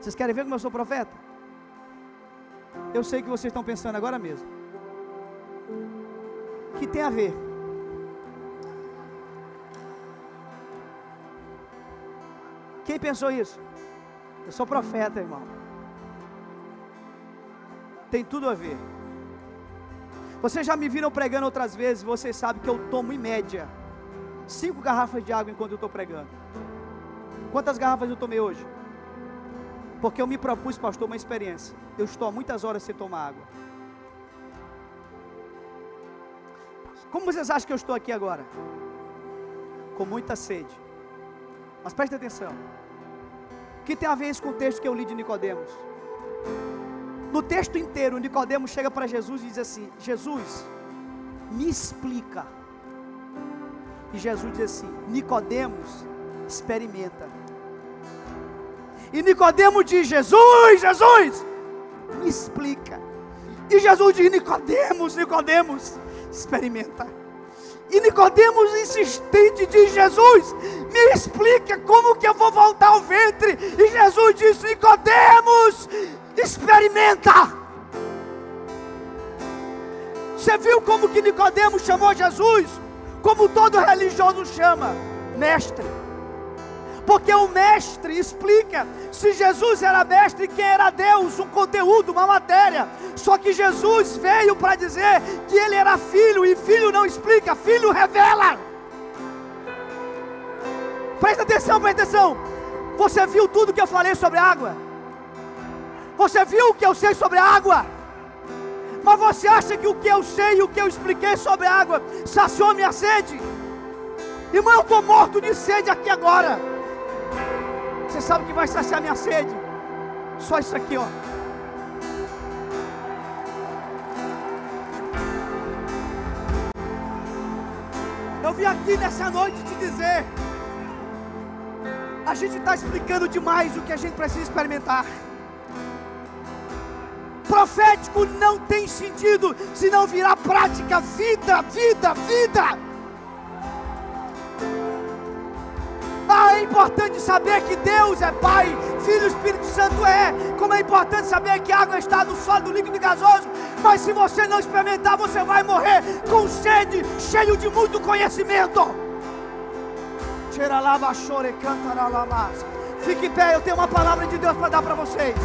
Vocês querem ver como eu sou profeta? Eu sei que vocês estão pensando agora mesmo. O que tem a ver? Quem pensou isso? Eu sou profeta, irmão. Tem tudo a ver. Vocês já me viram pregando outras vezes, vocês sabem que eu tomo em média 5 garrafas de água enquanto eu estou pregando. Quantas garrafas eu tomei hoje? Porque eu me propus, pastor, uma experiência. Eu estou há muitas horas sem tomar água. Como vocês acham que eu estou aqui agora? Com muita sede. Mas preste atenção. O que tem a ver isso com o texto que eu li de Nicodemos? No texto inteiro, Nicodemos chega para Jesus e diz assim: Jesus, me explica. E Jesus diz assim: Nicodemos, experimenta. E Nicodemos diz: Jesus, me explica. E Jesus diz: Nicodemos, experimenta. E Nicodemos insistente diz: Jesus, me explica como que eu vou voltar ao ventre. E Jesus diz: Nicodemos, experimenta. Você viu como que Nicodemos chamou Jesus? Como todo religioso chama: mestre. Porque o mestre explica. Se Jesus era mestre, quem era Deus? Um conteúdo, uma matéria. Só que Jesus veio para dizer que ele era filho. E filho não explica, filho revela. Presta atenção. Você viu tudo que eu falei sobre água? Você viu o que eu sei sobre água? Mas você acha que o que eu sei e o que eu expliquei sobre água saciou minha sede? Irmão, eu estou morto de sede aqui agora. Você sabe o que vai saciar minha sede? Só isso aqui, ó. Eu vim aqui nessa noite te dizer: a gente está explicando demais o que a gente precisa experimentar. Profético não tem sentido se não virar prática, vida. É importante saber que Deus é Pai, Filho e Espírito Santo é. Como é importante saber que a água está no sólido, líquido e gasoso. Mas se você não experimentar, você vai morrer com sede, cheio de muito conhecimento. Fique em pé, eu tenho uma palavra de Deus para dar para vocês.